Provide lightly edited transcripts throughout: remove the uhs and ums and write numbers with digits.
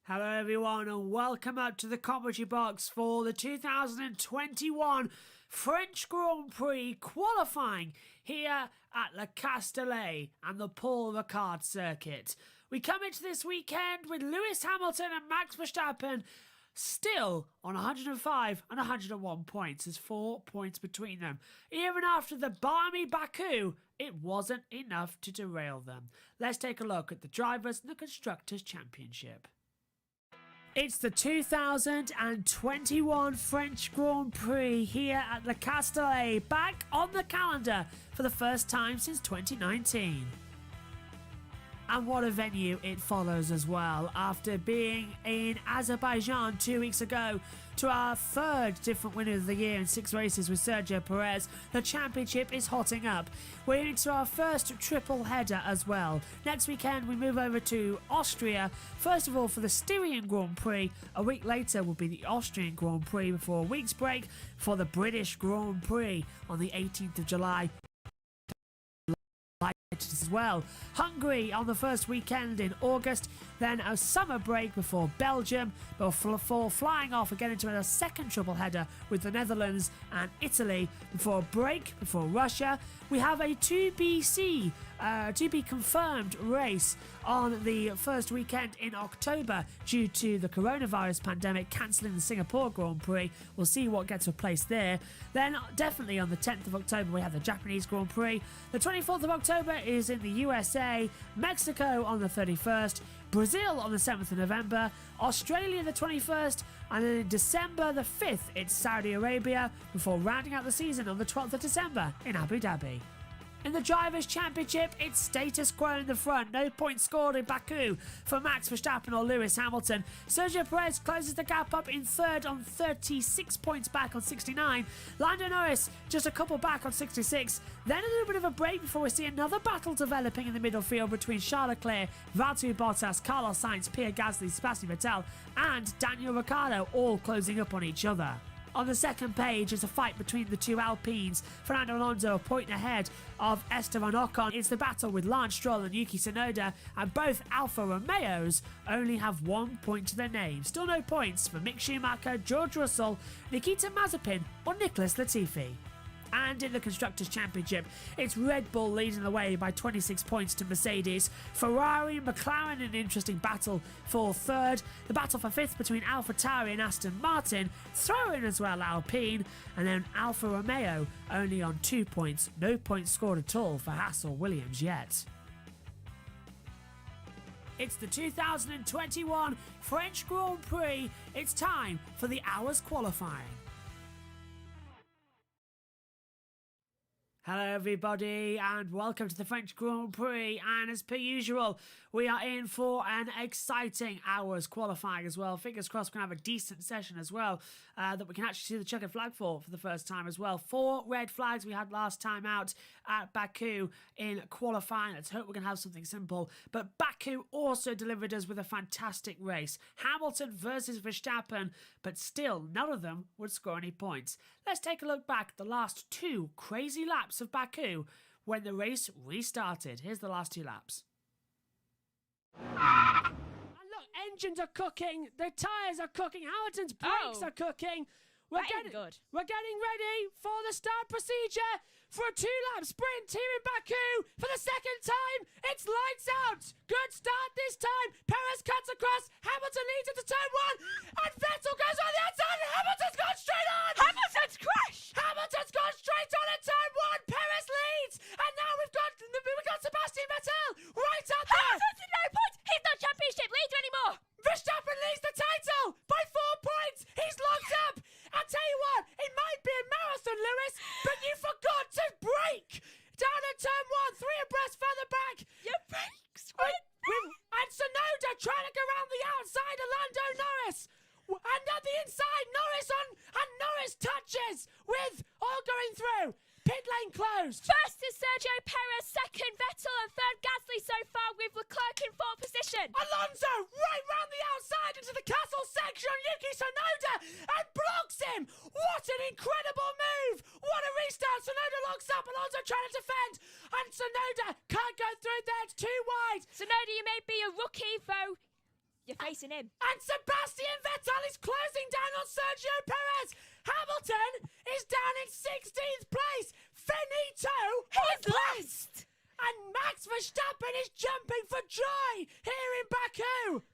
Hello everyone and welcome up to the commentary box for the 2021 French Grand Prix qualifying here at Le Castellet and the Paul Ricard circuit. We come into this weekend with Lewis Hamilton and Max Verstappen still on 105 and 101 points. There's 4 points between them. Even after the balmy Baku, it wasn't enough to derail them. Let's take a look at the Drivers' and the Constructors' Championship. It's the 2021 French Grand Prix here at Le Castellet, back on the calendar for the first time since 2019. And what a venue it follows as well. After being in Azerbaijan 2 weeks ago to our third different winner of the year in 6 races with Sergio Perez, the championship is hotting up. We're into our first triple header as well. Next weekend we move over to Austria, first of all for the Styrian Grand Prix. A week later will be the Austrian Grand Prix before a week's break for the British Grand Prix on the 18th of July. As well. Hungary on the first weekend in August, then a summer break before Belgium, before flying off again into a second triple header with the Netherlands and Italy before a break before Russia. We have a to be confirmed race on the first weekend in October due to the coronavirus pandemic cancelling the Singapore Grand Prix. We'll see what gets replaced there. Then definitely on the 10th of October we have the Japanese Grand Prix. The 24th of October is in the USA, Mexico on the 31st, Brazil on the 7th of November, Australia the 21st, and then in December the 5th it's Saudi Arabia before rounding out the season on the 12th of December in Abu Dhabi. In the Drivers' Championship, it's status quo in the front. No points scored in Baku for Max Verstappen or Lewis Hamilton. Sergio Perez closes the gap up in third on 36 points back on 69. Lando Norris just a couple back on 66. Then a little bit of a break before we see another battle developing in the middle field between Charles Leclerc, Valtteri Bottas, Carlos Sainz, Pierre Gasly, Sebastian Vettel and Daniel Ricciardo all closing up on each other. On the second page is a fight between the two Alpines. Fernando Alonso a point ahead of Esteban Ocon. It's the battle with Lance Stroll and Yuki Tsunoda, and both Alfa Romeos only have 1 point to their name. Still no points for Mick Schumacher, George Russell, Nikita Mazepin or Nicholas Latifi. And in the Constructors' Championship, it's Red Bull leading the way by 26 points to Mercedes. Ferrari and McLaren in an interesting battle for third. The battle for fifth between AlphaTauri and Aston Martin. Throw in as well Alpine. And then Alfa Romeo only on 2 points. No points scored at all for Haas or Williams yet. It's the 2021 French Grand Prix. It's time for the hours qualifying. Hello everybody and welcome to the French Grand Prix, and as per usual we are in for an exciting hours qualifying as well. Fingers crossed we can have a decent session as well, that we can actually see the checkered flag for the first time as well. 4 red flags we had last time out at Baku in qualifying. Let's hope we can have something simple, but Baku also delivered us with a fantastic race. Hamilton versus Verstappen, but still none of them would score any points. Let's take a look back at the last 2 crazy laps of Baku when the race restarted. Here's the last 2 laps. And look, engines are cooking, the tyres are cooking, Hamilton's brakes are cooking. We're getting ready for the start procedure for a 2-lap sprint here in Baku for the second time. It's lights out. Good start this time. Perez cuts across. Hamilton leads into turn 1. And Vettel goes on the outside. And Hamilton's gone straight on. Hamilton's crashed. Hamilton's gone straight on in turn 1. Perez leads. And now we've got Sebastian Vettel right up there. Hamilton's at no points. He's not championship leader anymore. Verstappen leads the title by 4 points. He's locked up. I'll tell you what, it might be a marathon, Lewis, but you forgot to brake. Down at turn 1, 3 abreast further back. Your brakes went. And Tsunoda trying to go around the outside of Lando Norris. And at the inside, Norris on, and Norris touches with all going through. Pit lane closed. First is Sergio Perez, second Vettel, and third Gasly so far, with Leclerc in 4th position. Alonso right round the outside into the castle section on Yuki Tsunoda and blocks him. What an incredible move. What a restart. Tsunoda locks up. Alonso trying to defend. And Tsunoda can't go through there. It's too wide. Tsunoda, you may be a rookie, though. You're facing him. And Sebastian Vettel is closing down on Sergio Perez. Hamilton is down in 16th place. Finito He's at last. And Max Verstappen is jumping for joy here in Baku.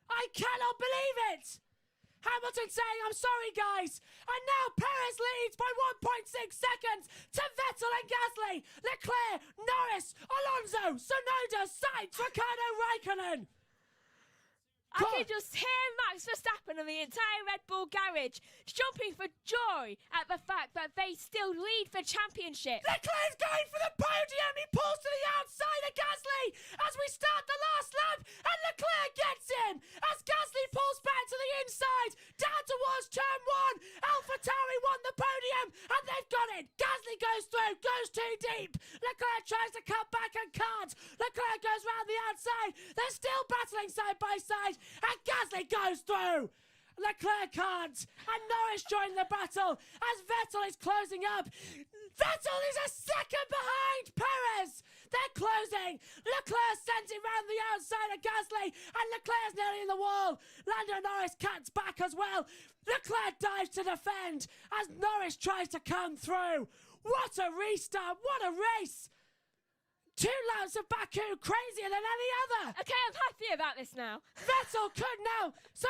I cannot believe it. Hamilton saying, I'm sorry, guys. And now Perez leads by 1.6 seconds to Vettel and Gasly. Leclerc, Norris, Alonso, Tsunoda, Sainz, Ricciardo, Raikkonen. I can just hear Max Verstappen and the entire Red Bull garage jumping for joy at the fact that they still lead the championship. Leclerc's going for the podium. He pulls to the outside of Gasly as we start the last lap, and Leclerc gets him as Gasly pulls back to the inside, down towards turn one. AlphaTauri won the podium, and they've got it. Gasly goes through, goes too deep. Leclerc tries to cut back and can't. Leclerc goes round the outside. They're still battling side by side, and Gasly goes through. Leclerc can't, and Norris joined the battle as Vettel is closing up. Vettel is a second behind Perez. They're closing. Leclerc sends it round the outside of Gasly, and Leclerc's nearly in the wall. Lando Norris cuts back as well. Leclerc dives to defend as Norris tries to come through. What a restart. What a race. 2 laps of Baku, crazier than any other. Okay, I'm happy about this now. Vettel could now. So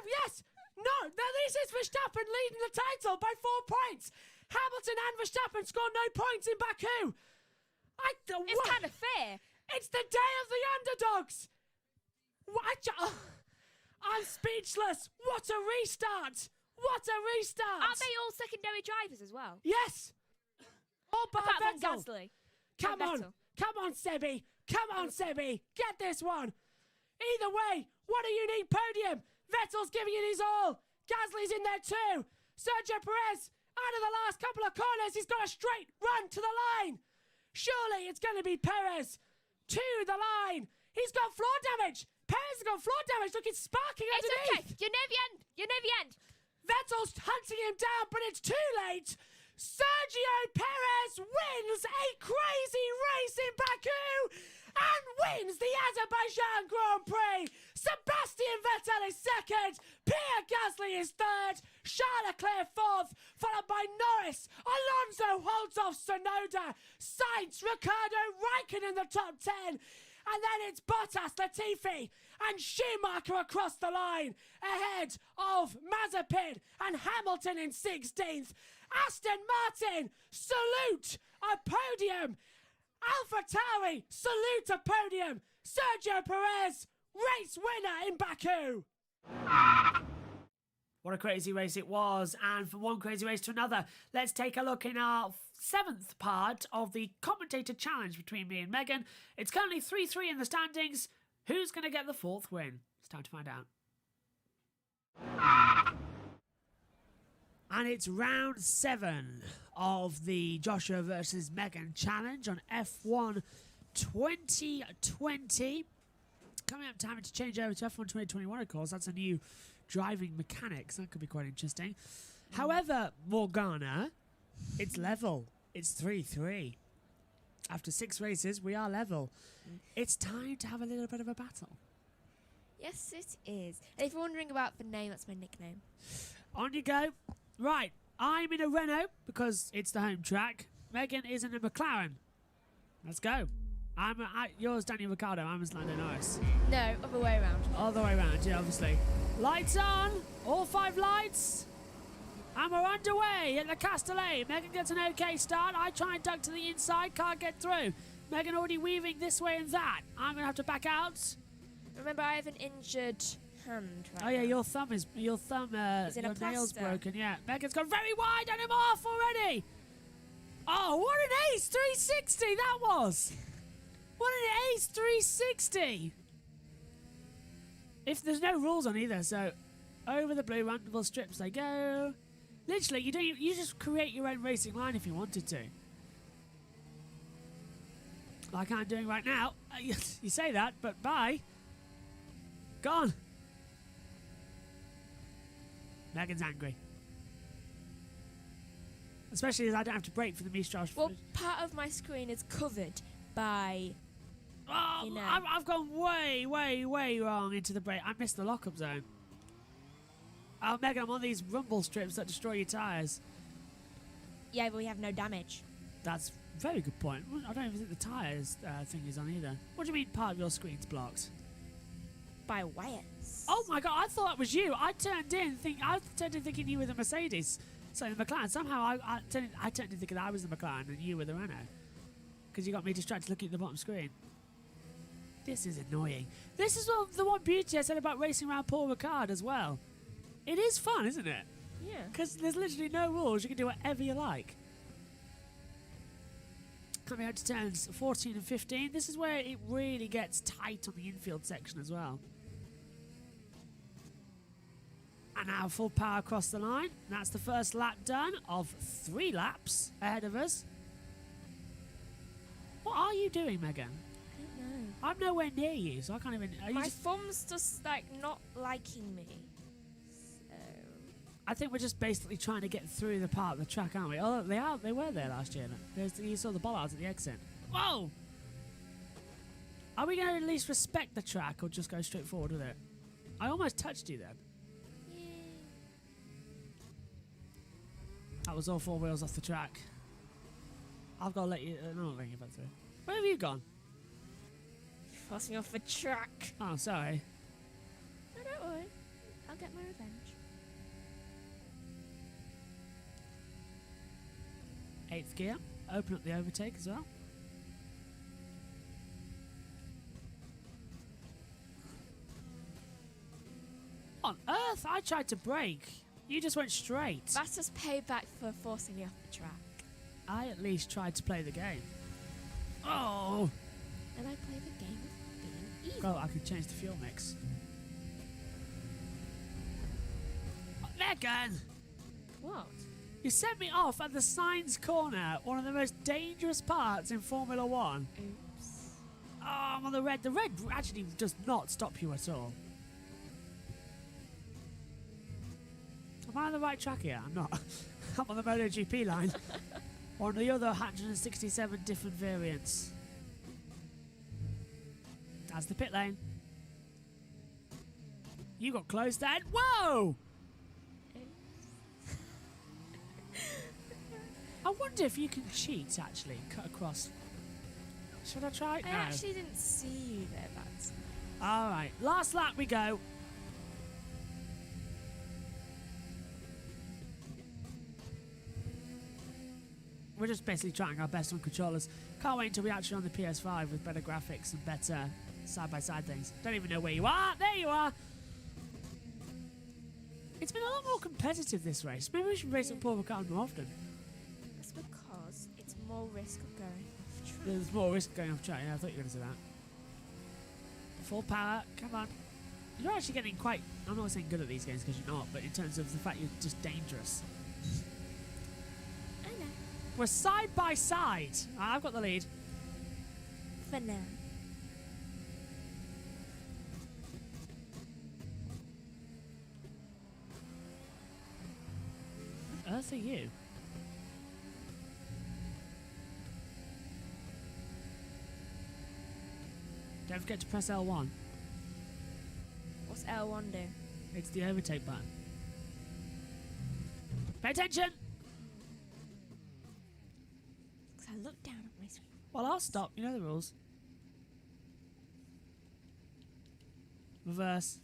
yes. No, now this is Verstappen leading the title by 4 points. Hamilton and Verstappen score no points in Baku. It's kind of fair. It's the day of the underdogs. I'm speechless. What a restart. What a restart. Aren't they all secondary drivers as well? Yes. All bar Apart from Vettel. Gasly. Come and on. Vettel. Come on, Sebi. Come on, Sebi. Get this one. Either way, what a unique podium. Vettel's giving it his all. Gasly's in there too. Sergio Perez, out of the last couple of corners, he's got a straight run to the line. Surely it's going to be Perez to the line. He's got floor damage. Perez has got floor damage. Look, it's sparking It's underneath. okay. You're near the end. You're near the end. Vettel's hunting him down, but it's too late. Sergio Perez wins a crazy race in Baku and wins the Azerbaijan Grand Prix. Sebastian Vettel is second. Pierre Gasly is third. Charles Leclerc fourth, followed by Norris. Alonso holds off Tsunoda. Sainz, Ricciardo, Raikkonen in the top 10. And then it's Bottas, Latifi, and Schumacher across the line, ahead of Mazepin and Hamilton in 16th. Aston Martin, salute a podium. AlphaTauri, salute a podium. Sergio Perez, race winner in Baku. What a crazy race it was, and from one crazy race to another, let's take a look in our 7th part of the commentator challenge between me and Megan. It's currently 3-3 in the standings. Who's going to get the 4th win? It's time to find out. And it's round 7 of the Joshua versus Megan challenge on F1 2020. Coming up time to change over to F1 2021, of course. That's a new driving mechanics. That could be quite interesting. However, Morgana, it's level. It's 3-3. After 6 races, we are level. It's time to have a little bit of a battle. Yes, it is. And if you're wondering about the name, that's my nickname. On you go. Right, I'm in a Renault because it's the home track. Megan is in a McLaren. Let's go. Yours Daniel Ricciardo, I'm Lando Norris. No, other way around. All the way around, yeah, obviously. Lights on, all 5 lights. And we're underway at the Castellet. Megan gets an okay start. I try and duck to the inside, can't get through. Megan already weaving this way and that. I'm going to have to back out. Remember, I have an injured hand right Oh yeah, now. your thumb is in a your nail's plaster. broken. Yeah, Megan's gone very wide and I'm off already. Oh, what an ace 360 that was! What an ace 360! If there's no rules on either, so over the blue roundable strips they go. Literally, you just create your own racing line if you wanted to. Like I'm doing right now. You say that, but bye. Gone. Megan's angry. Especially as I don't have to brake for the Mistral. Well, part of my screen is covered by Oh, You know. I've gone way, way, way wrong into the break. I missed the lockup zone. Oh, Megan, I'm on these rumble strips that destroy your tyres. Yeah, but we have no damage. That's a very good point. I don't even think the tyres thing is on either. What do you mean part of your screen's blocked? By wires. Oh my god, I thought that was you. I turned in thinking you were the Mercedes. So the McLaren. Somehow I turned in thinking I was the McLaren and you were the Renault. Because you got me distracted looking at the bottom screen. This is annoying. This is the one beauty I said about racing around Paul Ricard as well. It is fun, isn't it? Yeah. Because there's literally no rules. You can do whatever you like. Coming out to turns 14 and 15. This is where it really gets tight on the infield section as well. And now full power across the line. That's the first lap done of 3 laps ahead of us. What are you doing, Megan? I don't know. I'm nowhere near you, so I can't even... Are you My just- thumb's just like not liking me. So I think we're just basically trying to get through the part of the track, aren't we? Oh, they are. They were there last year. You saw the bollards at the exit. Whoa! Are we going to at least respect the track or just go straight forward with it? I almost touched you then. yeah. That was all 4 wheels off the track. I've got to let you... no, I'm not letting you back through. Where have you gone? Forced me off the track. Oh, sorry. No, don't worry. I'll get my revenge. 8th gear. Open up the overtake as well. On earth, I tried to brake. You just went straight. That's just payback for forcing me off the track. I at least tried to play the game. Oh! And I play the game of being evil. Oh, I could change the fuel mix. Megan! What? You sent me off at the Sainz corner, one of the most dangerous parts in Formula 1. Oops. Oh, I'm on the red. The red actually does not stop you at all. Am I on the right track here? I'm not. I'm on the MotoGP line. Or on the other 167 different variants. That's the pit lane. You got close then. Whoa! I wonder if you can cheat, actually. Cut across. Should I try? I No. actually didn't see you there, Bats. All right. Last lap we go. We're just basically trying our best on controllers. Can't wait until we're actually on the PS5 with better graphics and better side-by-side things. Don't even know where you are. There you are. It's been a lot more competitive this race. Maybe we should race at Paul Ricard more often. That's because it's more risk of going off track. There's more risk going off track. Yeah, I thought you were going to say that. Full power. Come on. You're actually getting quite... I'm not saying good at these games because you're not, but in terms of the fact you're just dangerous. I know. We're side by side. I've got the lead. For now. What on earth are you? Don't forget to press L1. What's L1 do? It's the overtake button. Pay attention! Because I look down at my screen. Well, I'll stop. You know the rules. Reverse.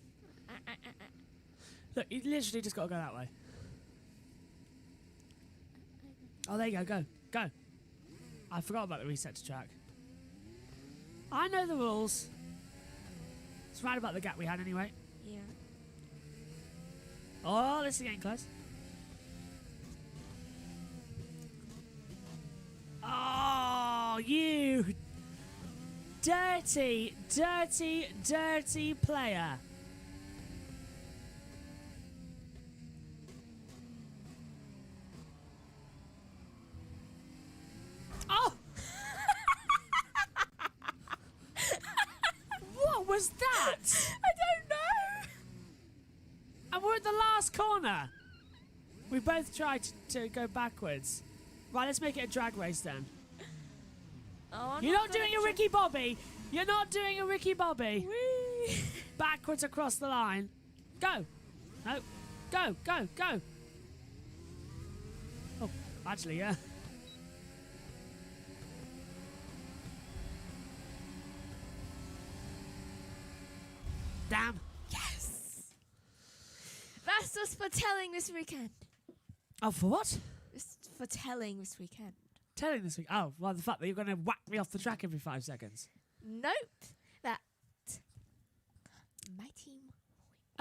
Look, you literally just got to go that way. Oh, there you go. Go. Go. I forgot about the reset to track. I know the rules. It's right about the gap we had anyway. Yeah. Oh, this is getting close. Oh, you dirty, dirty, dirty player. Oh! What was that? I don't know! And we're at the last corner. We both tried to go backwards. Right, let's make it a drag race then. Oh, I'm You're not gonna doing a try- Ricky Bobby. You're not doing a Ricky Bobby. Whee! Backwards across the line. Go. No. Go, go, go. Oh, actually, yeah. Damn. Yes! That's just for telling this weekend. Oh, for what? It's for telling this weekend. Telling this week. Oh, well, the fact that you're going to whack me off the track every 5 seconds. Nope. That my team.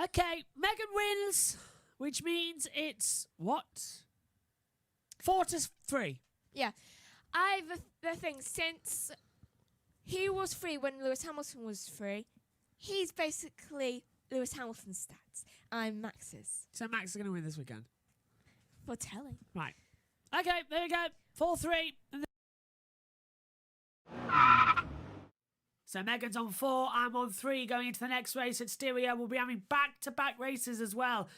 Okay, Megan wins, which means it's what? 4-3. Yeah. The thing, since he was free when Lewis Hamilton was free, he's basically Lewis Hamilton's stats. I'm Max's. So Max is going to win this weekend. For telling. Right. Okay, there we go. 4-3. So Megan's on 4, I'm on 3 going into the next race at Styria. We'll be having back-to-back races as well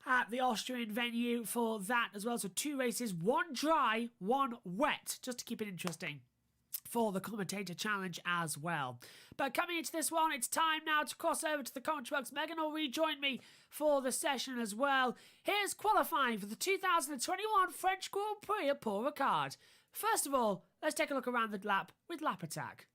at the Austrian venue for that as well. So 2 races, 1 dry, 1 wet, just to keep it interesting for the commentator challenge as well. But coming into this one, it's time now to cross over to the commentary box. Megan will rejoin me for the session as well. Here's qualifying for the 2021 French Grand Prix at Paul Ricard. First of all, let's take a look around the lap with Lap Attack.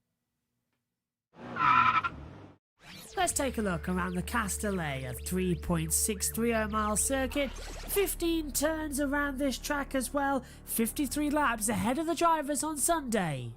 Let's take a look around the Castellet, a 3.630 mile circuit, 15 turns around this track as well, 53 laps ahead of the drivers on Sunday.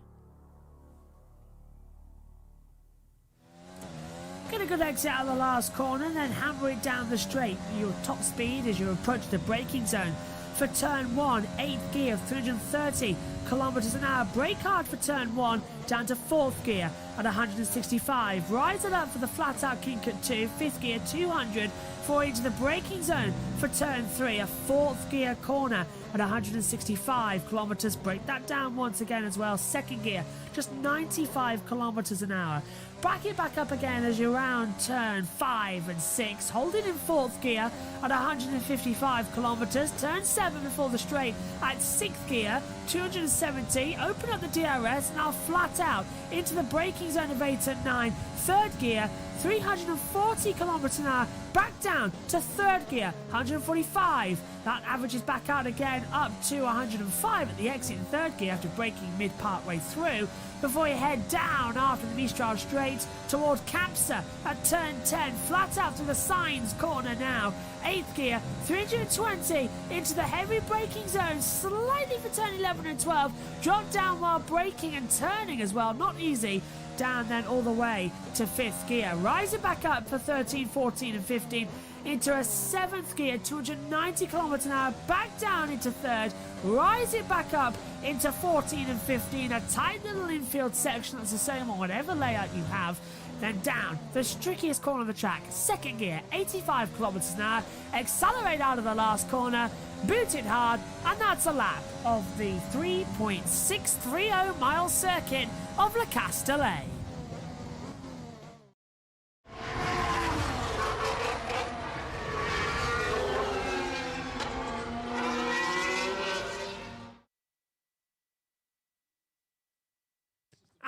Get a good exit out of the last corner and then hammer it down the straight. Your top speed as you approach the braking zone. For turn 1, 8th gear of 330 kilometers an hour. Brake hard for turn 1, down to 4th gear at 165. Rise it up for the flat out kink at 2, 5th gear 200. For into the braking zone for turn 3, a 4th gear corner at 165 kilometers. Brake that down once again as well. 2nd gear, just 95 kilometers an hour. Back it back up again as you round turn 5 and 6. Hold it in 4th gear at 155 kilometers. Turn 7 before the straight at 6th gear, 270. Open up the DRS and now flat out into the braking zone of 8 and 9. 3rd gear, 340 kilometers an hour. Back down to 3rd gear, 145. That averages back out again up to 105 at the exit in 3rd gear after braking mid-part way through, before you head down after the Mistral Straight toward Capsa at turn 10. Flat out to the Signs corner now. 8th gear, 320 into the heavy braking zone, slightly for turn 11 and 12. Drop down while braking and turning as well, not easy. Down then all the way to 5th gear. Rise it back up for 13, 14 and 15 into a 7th gear, 290 kilometers an hour. Back down into 3rd. Rise it back up into 14 and 15. A tight little infield section that's the same on whatever layout you have. Then down the trickiest corner of the track. 2nd gear, 85 kilometers an hour. Accelerate out of the last corner. Boot it hard. And that's a lap of the 3.630 mile circuit of Le Castellet.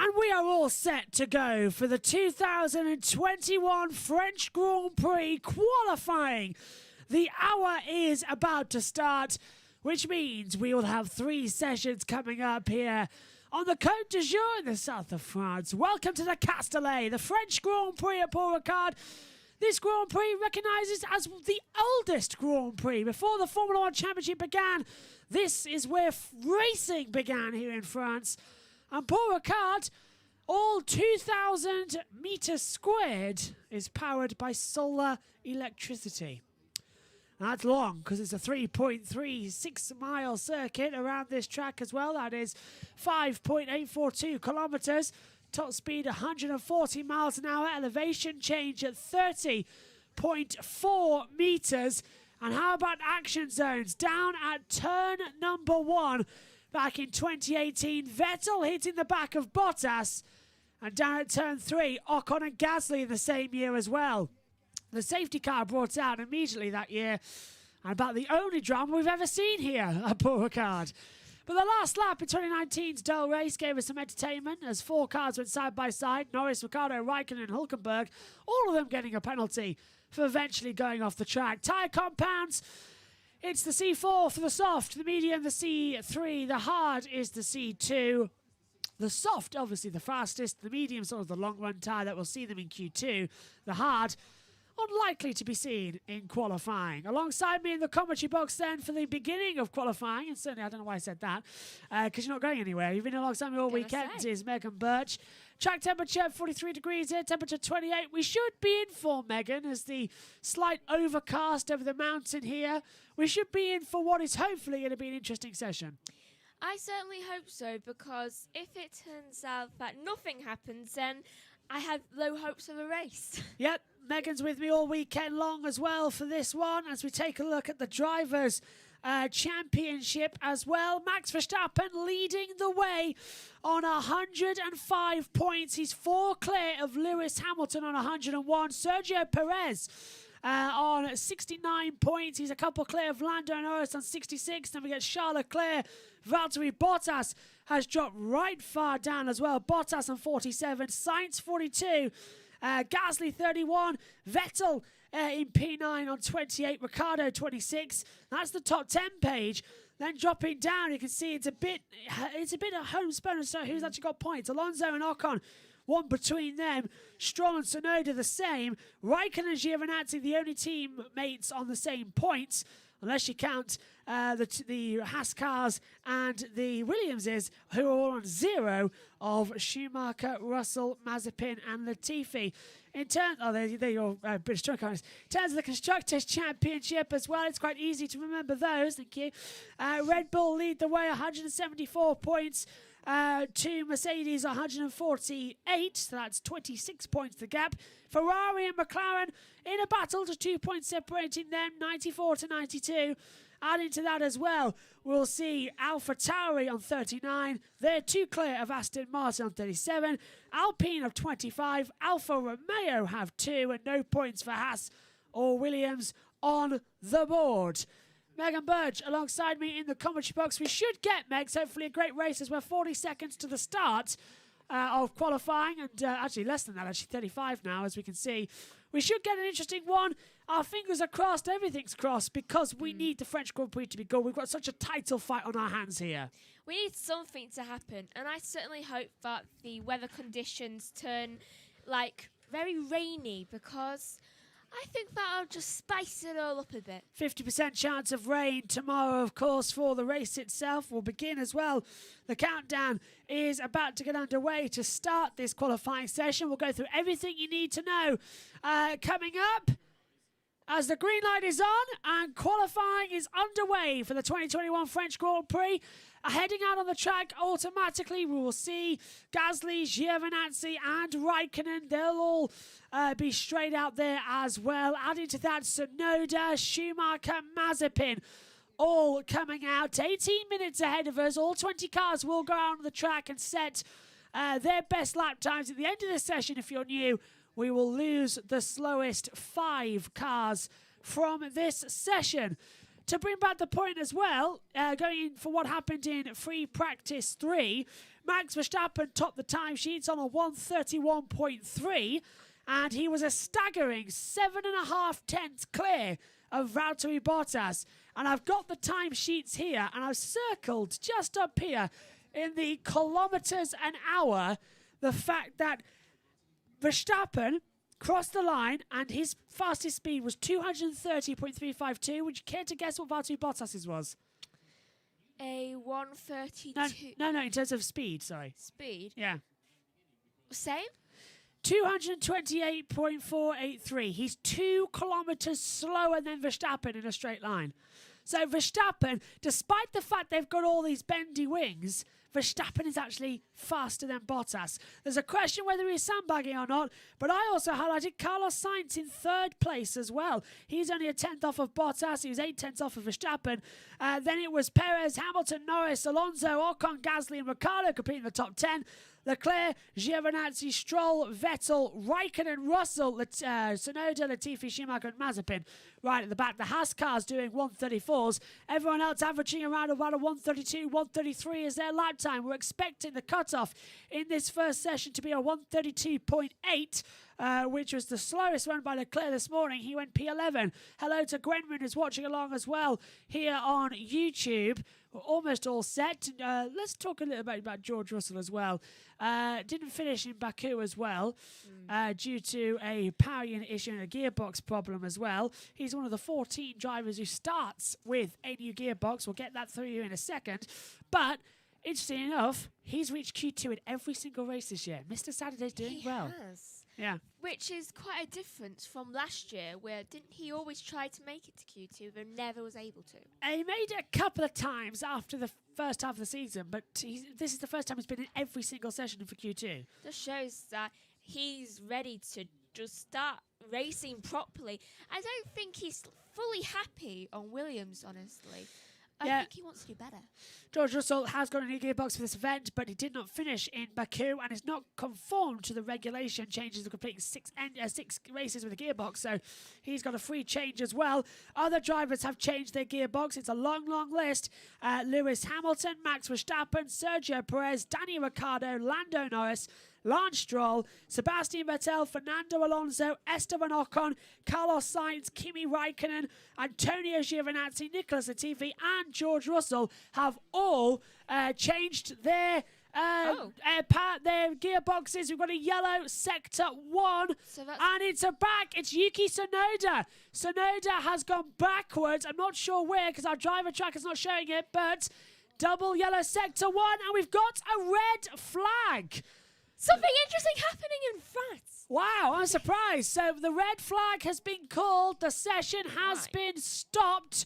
And we are all set to go for the 2021 French Grand Prix qualifying. The hour is about to start, which means we will have 3 sessions coming up here on the Côte d'Azur in the south of France. Welcome to the Castellet, the French Grand Prix at Paul Ricard. This Grand Prix recognises as the oldest Grand Prix. Before the Formula One Championship began, this is where racing began here in France. And Paul Ricard, all 2,000 meters squared, is powered by solar electricity. That's long because it's a 3.36 mile circuit around this track as well. That is 5.842 kilometers. Top speed 140 miles an hour. Elevation change at 30.4 meters. And how about action zones? Down at turn number 1. Back in 2018, Vettel hitting the back of Bottas. And down at turn 3, Ocon and Gasly in the same year as well. The safety car brought out immediately that year. And about the only drama we've ever seen here at Paul Ricard. But the last lap in 2019's Dole race gave us some entertainment as 4 cars went side by side. Norris, Ricciardo, Raikkonen and Hülkenberg, all of them getting a penalty for eventually going off the track. Tyre compounds, it's the C4 for the soft, the medium the C3, the hard is the C2. The soft, obviously the fastest, the medium sort of the long run tyre that will see them in Q2. The hard, unlikely to be seen in qualifying. Alongside me in the commentary box then for the beginning of qualifying, and certainly I don't know why I said that, because you're not going anywhere. You've been alongside me all weekend, is Megan Birch. Track temperature 43 degrees here, temperature 28. We should be in for, Megan, as the slight overcast over the mountain here. We should be in for what is hopefully going to be an interesting session. I certainly hope so, because if it turns out that nothing happens, then I have low hopes of the race. Yep, Megan's with me all weekend long as well for this one, as we take a look at the Drivers' Championship as well. Max Verstappen leading the way on 105 points. He's 4 clear of Lewis Hamilton on 101. Sergio Perez on 69 points. He's a couple clear of Lando Norris on 66. Then we get Charles Leclerc. Valtteri Bottas has dropped right far down as well. Bottas on 47. Sainz 42. Gasly 31. Vettel in P9 on 28. Ricciardo 26. That's the top 10 page. Then dropping down, you can see it's a bit of homespun. So who's actually got points? Alonso and Ocon. One between them. Stroll and Tsunoda the same. Raikkonen and Giovinazzi the only teammates on the same points, unless you count the Haas cars and the Williamses, who are all on 0 of Schumacher, Russell, Mazepin and Latifi. In terms, they're your British truck cars. In terms of the Constructors' Championship as well, it's quite easy to remember those. Thank you. Red Bull lead the way, 174 points. To Mercedes 148, so that's 26 points the gap. Ferrari and McLaren in a battle, just 2 points separating them, 94 to 92. Adding to that as well, we'll see AlphaTauri on 39. They're 2 clear of Aston Martin on 37. Alpine of 25. Alfa Romeo have 2 and no points for Haas or Williams on the board. Megan Birch alongside me in the commentary box. We should get, Megs, hopefully a great race as we're 40 seconds to the start of qualifying. And actually less than that, actually 35 now, as we can see. We should get an interesting one. Our fingers are crossed, everything's crossed, because we need the French Grand Prix to be good. We've got such a title fight on our hands here. We need something to happen. And I certainly hope that the weather conditions turn, very rainy, because I think that'll just spice it all up a bit. 50% chance of rain tomorrow, of course, for the race itself. Will begin as well. The countdown is about to get underway to start this qualifying session. We'll go through everything you need to know. Coming up, as the green light is on and qualifying is underway for the 2021 French Grand Prix. Heading out on the track automatically, we will see Gasly, Giovinazzi and Raikkonen. They'll all be straight out there as well. Adding to that, Tsunoda, Schumacher, Mazepin, all coming out 18 minutes ahead of us. All 20 cars will go out on the track and set their best lap times. At the end of the session, if you're new, we will lose the slowest 5 cars from this session. To bring back the point as well, going in for what happened in free practice 3, Max Verstappen topped the timesheets on a 131.3, and he was a staggering 7.5 tenths clear of Valtteri Bottas. And I've got the timesheets here, and I've circled just up here in the kilometres an hour the fact that Verstappen crossed the line, and his fastest speed was 230.352. Would you care to guess what Valtteri Bottas's was? A 132. No, in terms of speed, sorry. Speed? Yeah. Same? 228.483. He's 2 kilometres slower than Verstappen in a straight line. So Verstappen, despite the fact they've got all these bendy wings, Verstappen is actually faster than Bottas. There's a question whether he's sandbagging or not, but I also highlighted Carlos Sainz in 3rd place as well. He's only a 10th off of Bottas. He was 8 tenths off of Verstappen. Then it was Perez, Hamilton, Norris, Alonso, Ocon, Gasly and Ricciardo competing in the top 10. Leclerc, Giovinazzi, Stroll, Vettel, Raikkonen, Russell, Tsunoda, Latifi, Schumacher and Mazepin. Right at the back, the Haas cars doing 134s. Everyone else averaging around about a 132, 133 is their lap time. We're expecting the cutoff in this first session to be a 132.8. Which was the slowest run by Leclerc this morning. He went P11. Hello to Gwenman, who's watching along as well here on YouTube. We're almost all set. Let's talk a little bit about George Russell as well. Didn't finish in Baku as well due to a power unit issue and a gearbox problem as well. He's one of the 14 drivers who starts with a new gearbox. We'll get that through you in a second. But interesting enough, he's reached Q2 in every single race this year. Mr. Saturday's doing well. Has. Yeah. Which is quite a difference from last year, where didn't he always try to make it to Q2 but never was able to? He made it a couple of times after the first half of the season, but this is the first time he's been in every single session for Q2. Just shows that he's ready to just start racing properly. I don't think he's fully happy on Williams, honestly. I think he wants to do better. George Russell has got a new gearbox for this event, but he did not finish in Baku and is not conformed to the regulation changes of completing six races with a gearbox. So he's got a free change as well. Other drivers have changed their gearbox. It's a long, long list. Lewis Hamilton, Max Verstappen, Sergio Perez, Danny Ricciardo, Lando Norris, Lance Stroll, Sebastian Vettel, Fernando Alonso, Esteban Ocon, Carlos Sainz, Kimi Raikkonen, Antonio Giovinazzi, Nicholas Latifi and George Russell have all changed their their gearboxes. We've got a yellow Sector 1 and it's It's Yuki Tsunoda. Tsunoda has gone backwards. I'm not sure where because our driver track is not showing it, but double yellow Sector 1 and we've got a red flag. Something interesting happening in France. Wow, I'm surprised. So the red flag has been called. The session has been stopped.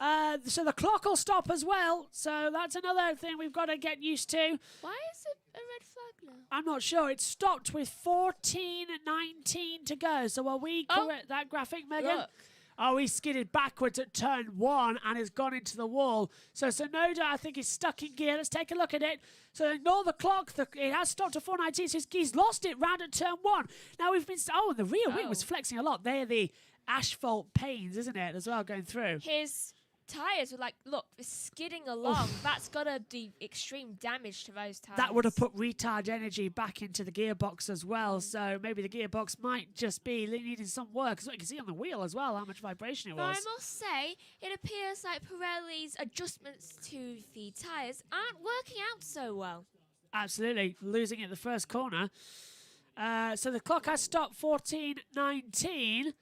So the clock will stop as well. So that's another thing we've got to get used to. Why is it a red flag now? I'm not sure. It stopped with 14:19 to go. So are we correct that graphic, Megan? Look. Oh, he skidded backwards at turn 1 and has gone into the wall. So Tsunoda, I think, is stuck in gear. Let's take a look at it. So ignore the clock. It has stopped at 4:19. So he's lost it round at turn 1. Now we've been... and the rear wing was flexing a lot. They're the asphalt panes, isn't it, as well, going through. His tyres were like, look, it's skidding along. That's got to do extreme damage to those tyres. That would have put retard energy back into the gearbox as well. So maybe the gearbox might just be needing some work. So you can see on the wheel as well how much vibration it was. But I must say, it appears like Pirelli's adjustments to the tyres aren't working out so well. Absolutely. Losing it the first corner. So the clock has stopped 14:19.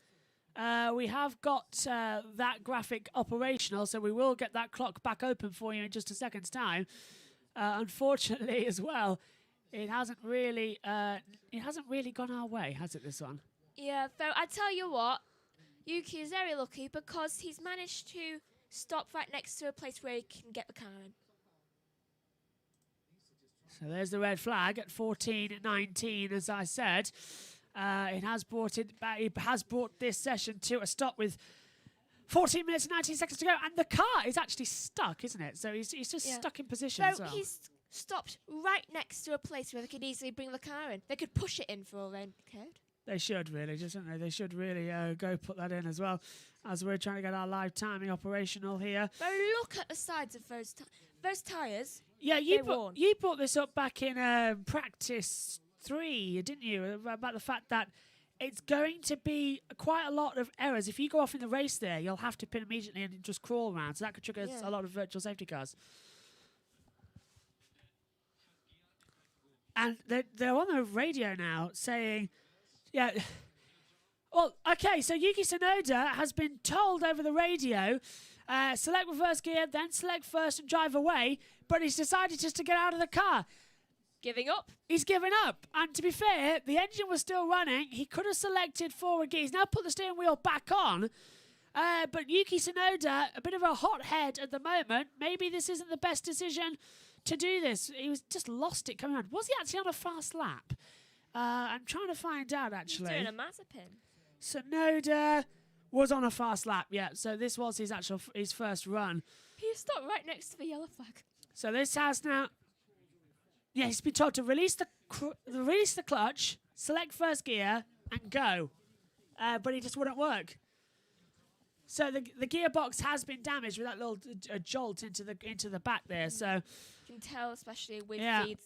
We have got that graphic operational, so we will get that clock back open for you in just a second's time. Unfortunately, as well, it hasn't really gone our way, has it? This one? Yeah, though I tell you what, Yuki is very lucky because he's managed to stop right next to a place where he can get the car in. So there's the red flag at 14:19, as I said. It has brought this session to a stop with 14 minutes and 19 seconds to go, and the car is actually stuck, isn't it? So he's just stuck in position as well. He's stopped right next to a place where they could easily bring the car in. They could push it in for all they cared. They should really, shouldn't they? They should really go put that in as well, as we're trying to get our live timing operational here. But look at the sides of those tyres. Yeah, you brought this up back in practice 3, didn't you? About the fact that it's going to be quite a lot of errors. If you go off in the race there, you'll have to pin immediately and just crawl around. So that could trigger a lot of virtual safety cars. And they're on the radio now saying, yeah, well, okay, so Yuki Tsunoda has been told over the radio, select reverse gear, then select first and drive away, but he's decided just to get out of the car. Giving up? He's given up. And to be fair, the engine was still running. He could have selected forward gear. He's now put the steering wheel back on. But Yuki Tsunoda, a bit of a hothead at the moment. Maybe this isn't the best decision to do this. He was just lost it coming on. Was he actually on a fast lap? I'm trying to find out, actually. He's doing a Mazepin. Tsunoda was on a fast lap, yeah. So this was his first run. He stopped right next to the yellow flag. So this has now... Yeah, he's been told to release the clutch, select first gear, and go. But it just wouldn't work. So the gearbox has been damaged with that little jolt into the back there. So You can tell, especially with Yeah. the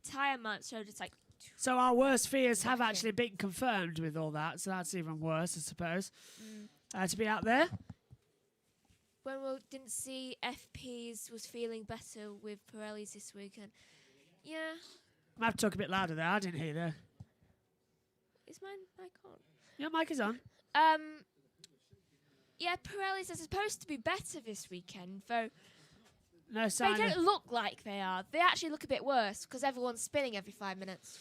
tyre marks, so just like so our worst fears have Whacking. actually been confirmed with all that. So that's even worse, I suppose. To be out there. when we didn't see FPs was feeling better with Pirellis this weekend. Yeah, I have to talk a bit louder there. I didn't hear there. is my mic on? Your mic is on. Yeah, Pirellis are supposed to be better this weekend, though No they sign. don't look like they are. They actually look a bit worse because everyone's spinning every 5 minutes.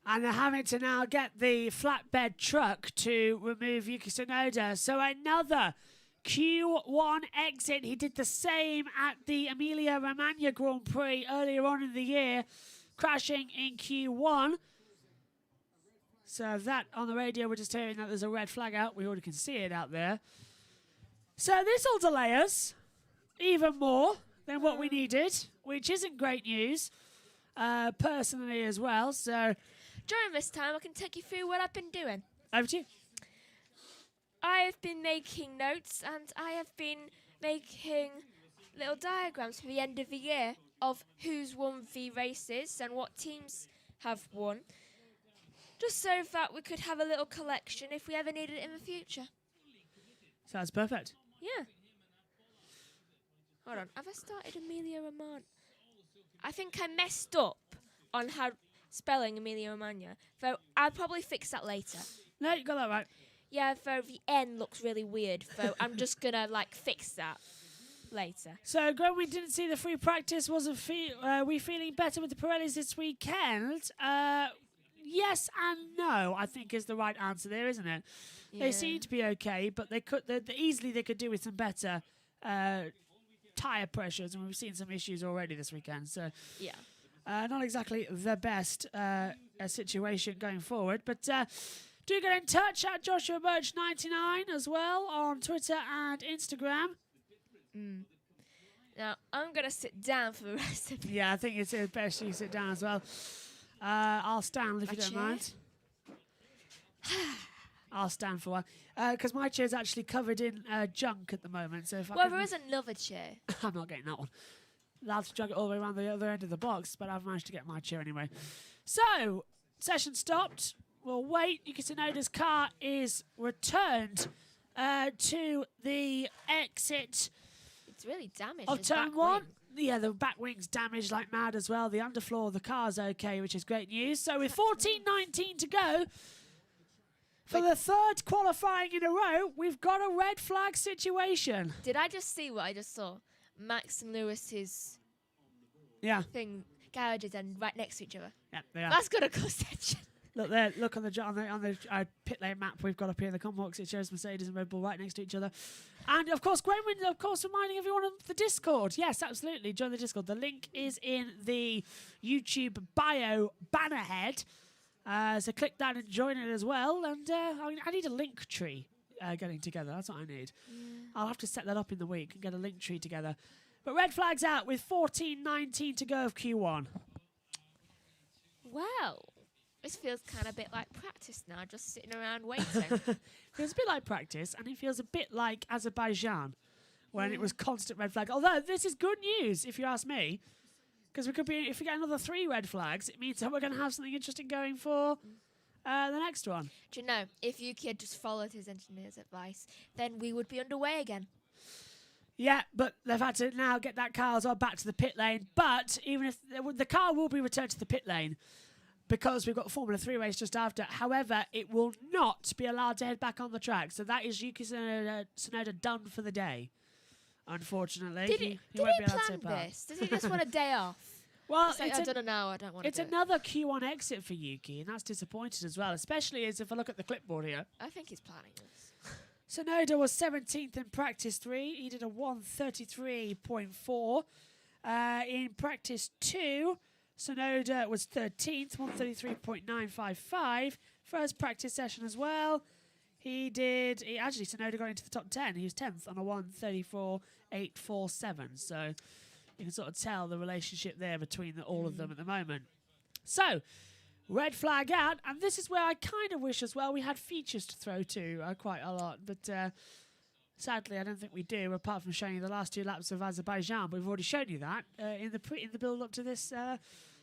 And they're having to now get the flatbed truck to remove Yuki Tsunoda. So another Q1 exit. He did the same at the Emilia Romagna Grand Prix earlier on in the year, crashing in Q1. So that on the radio, we're just hearing that there's a red flag out. We already can see it out there. So this will delay us even more than what we needed, which isn't great news, personally as well. So During this time, I can take you through what I've been doing. over to you. I have been making notes and I have been making little diagrams for the end of the year of who's won the races and what teams have won, just so that we could have a little collection if we ever need it in the future. Sounds perfect. Yeah. Hold on, have I started Emilia Romagna? I think I messed up on how spelling Emilia Romagna, though I'll probably fix that later. No, you got that right. Yeah, though the N looks really weird, though I'm just gonna fix that later. So, when we didn't see the free practice, wasn't we feeling better with the Pirellis this weekend? Yes and no, I think is the right answer there, isn't it? They seem to be okay, but they easily could do with some better tyre pressures, and we've seen some issues already this weekend. So, Yeah. not exactly the best situation going forward, but do get in touch at Joshua Birch 99 as well on Twitter and Instagram. Now, I'm gonna sit down for the rest of the Yeah, I think it's best you sit down as well. I'll stand if My you don't chair? mind. I'll stand for one. Because my chair's actually covered in junk at the moment. So if Well, there is another chair. I'm not getting that one. I'll have to drag it all the way around the other end of the box, but I've managed to get my chair anyway. So, session stopped. We'll wait. Yuki Tsunoda's car is returned to the exit It's really damaged. of his turn back one. wing. Yeah, the back wing's damaged like mad as well. The underfloor of the car's okay, which is great news. So with 14:19 to go, for the third qualifying in a row, we've got a red flag situation. Did I just see what I just saw? Max and Lewis's Yeah, garages and right next to each other. yeah, they are. That's gonna cause tension. Look there. Look on the pit lane map we've got up here in the Combox. It shows Mercedes and Red Bull right next to each other. And of course, Gwenwyn, of course, reminding everyone of the Discord. Yes, absolutely. Join the Discord. The link is in the YouTube bio banner head. So click that and join it as well. And I need a link tree getting together. That's what I need. I'll have to set that up in the week and get a link tree together. But red flags out with 14:19 to go of Q1. Wow. This feels kind of a bit like practice now, just sitting around waiting. Feels a bit like practice, and it feels a bit like Azerbaijan, when it was constant red flag. Although this is good news, if you ask me, because if we get another 3 red flags, it means that we're going to have something interesting going for the next one. Do you know, if Yuki had just followed his engineer's advice, then we would be underway again. Yeah, but they've had to now get that car as well back to the pit lane. But even if the car will be returned to the pit lane, because we've got a Formula 3 race just after. However, it will not be allowed to head back on the track. So that is Yuki Tsunoda done for the day, unfortunately. Did he won't be allowed to plan take part. this? Does he just want a day off? Well, It's like, I don't know, I don't want to it's do it. another Q1 exit for Yuki, and that's disappointed as well, especially as if I look at the clipboard here. I think he's planning this. Tsunoda was 17th in practice 3. He did a 1:33.4. In practice 2, Tsunoda was 13th, 1:33.955. First practice session as well. Tsunoda got into the top 10. He was 10th on a 1:34.847. So you can sort of tell the relationship there between all of them at the moment. So, red flag out, and this is where I kind of wish as well we had features to throw to quite a lot, but sadly I don't think we do, apart from showing you the last 2 laps of Azerbaijan, but we've already shown you that in the build up to this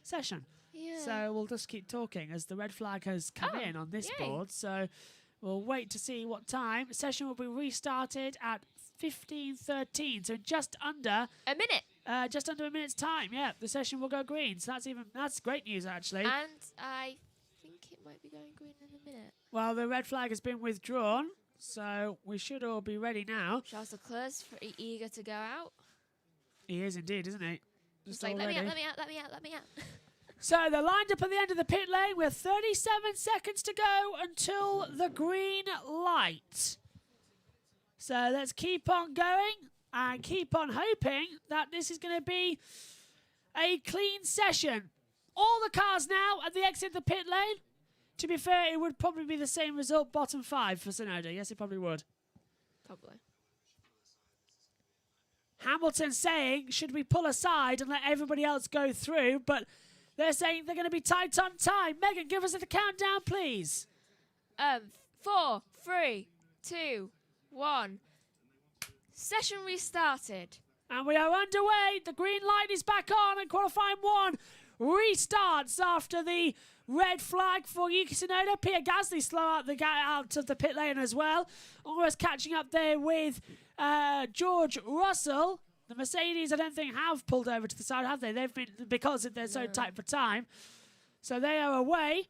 session. Yeah. So we'll just keep talking as the red flag has come in on this board. So we'll wait to see what time. The session will be restarted at 15:13, so just under a minute. Just under a minute's time. Yeah, the session will go green. So that's great news actually. And I think it might be going green in a minute. Well, the red flag has been withdrawn, so we should all be ready now. Charles Leclerc's eager to go out. He is indeed, isn't he? Just like, let me out. So they're lined up at the end of the pit lane with 37 seconds to go until the green light. So let's keep on going and keep on hoping that this is going to be a clean session. All the cars now at the exit of the pit lane. To be fair, it would probably be the same result, bottom 5 for Tsunoda. Yes, it probably would. Probably. Hamilton saying, should we pull aside and let everybody else go through? But they're saying they're going to be tight on time. Megan, give us the countdown, please. 4, 3, 2, 1. Session restarted. And we are underway. The green light is back on and qualifying 1 restarts after the red flag for Yuki Tsunoda. Pierre Gasly slow out of the pit lane as well. Almost catching up there with George Russell. The Mercedes, I don't think, have pulled over to the side, have they? They've been, because they're so tight for time. So they are away.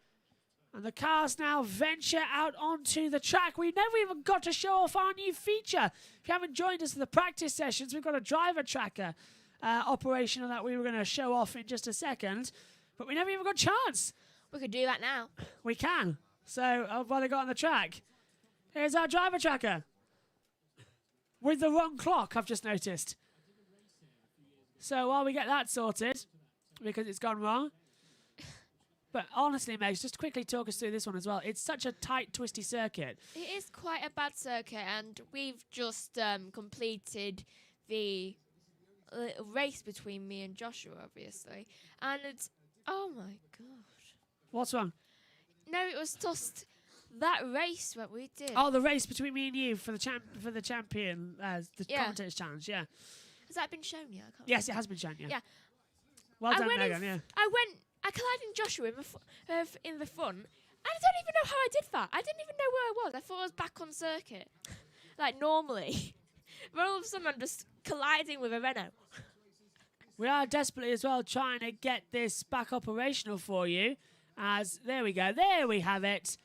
And the cars now venture out onto the track. We never even got to show off our new feature. If you haven't joined us for the practice sessions, we've got a driver tracker operation that we were going to show off in just a second. But we never even got a chance. We could do that now. We can. So, while they got on the track, here's our driver tracker. With the wrong clock, I've just noticed. So, while we get that sorted, because it's gone wrong. But honestly, Megs, just quickly talk us through this one as well. It's such a tight, twisty circuit. It is quite a bad circuit, and we've just completed the race between me and Joshua, obviously. And it's... Oh, my God. What's wrong? No, it was just that race what we did. Oh, the race between me and you for the champion, the commentators challenge, yeah. Has that been shown yet? Yes, it has been shown, yeah. Yeah. Well done, Megan, yeah. I collided with Joshua in the front, and I don't even know how I did that. I didn't even know where I was. I thought I was back on circuit, like normally. But all of a sudden, I'm just colliding with a Renault. We are desperately as well trying to get this back operational for you. As there we go, there we have it.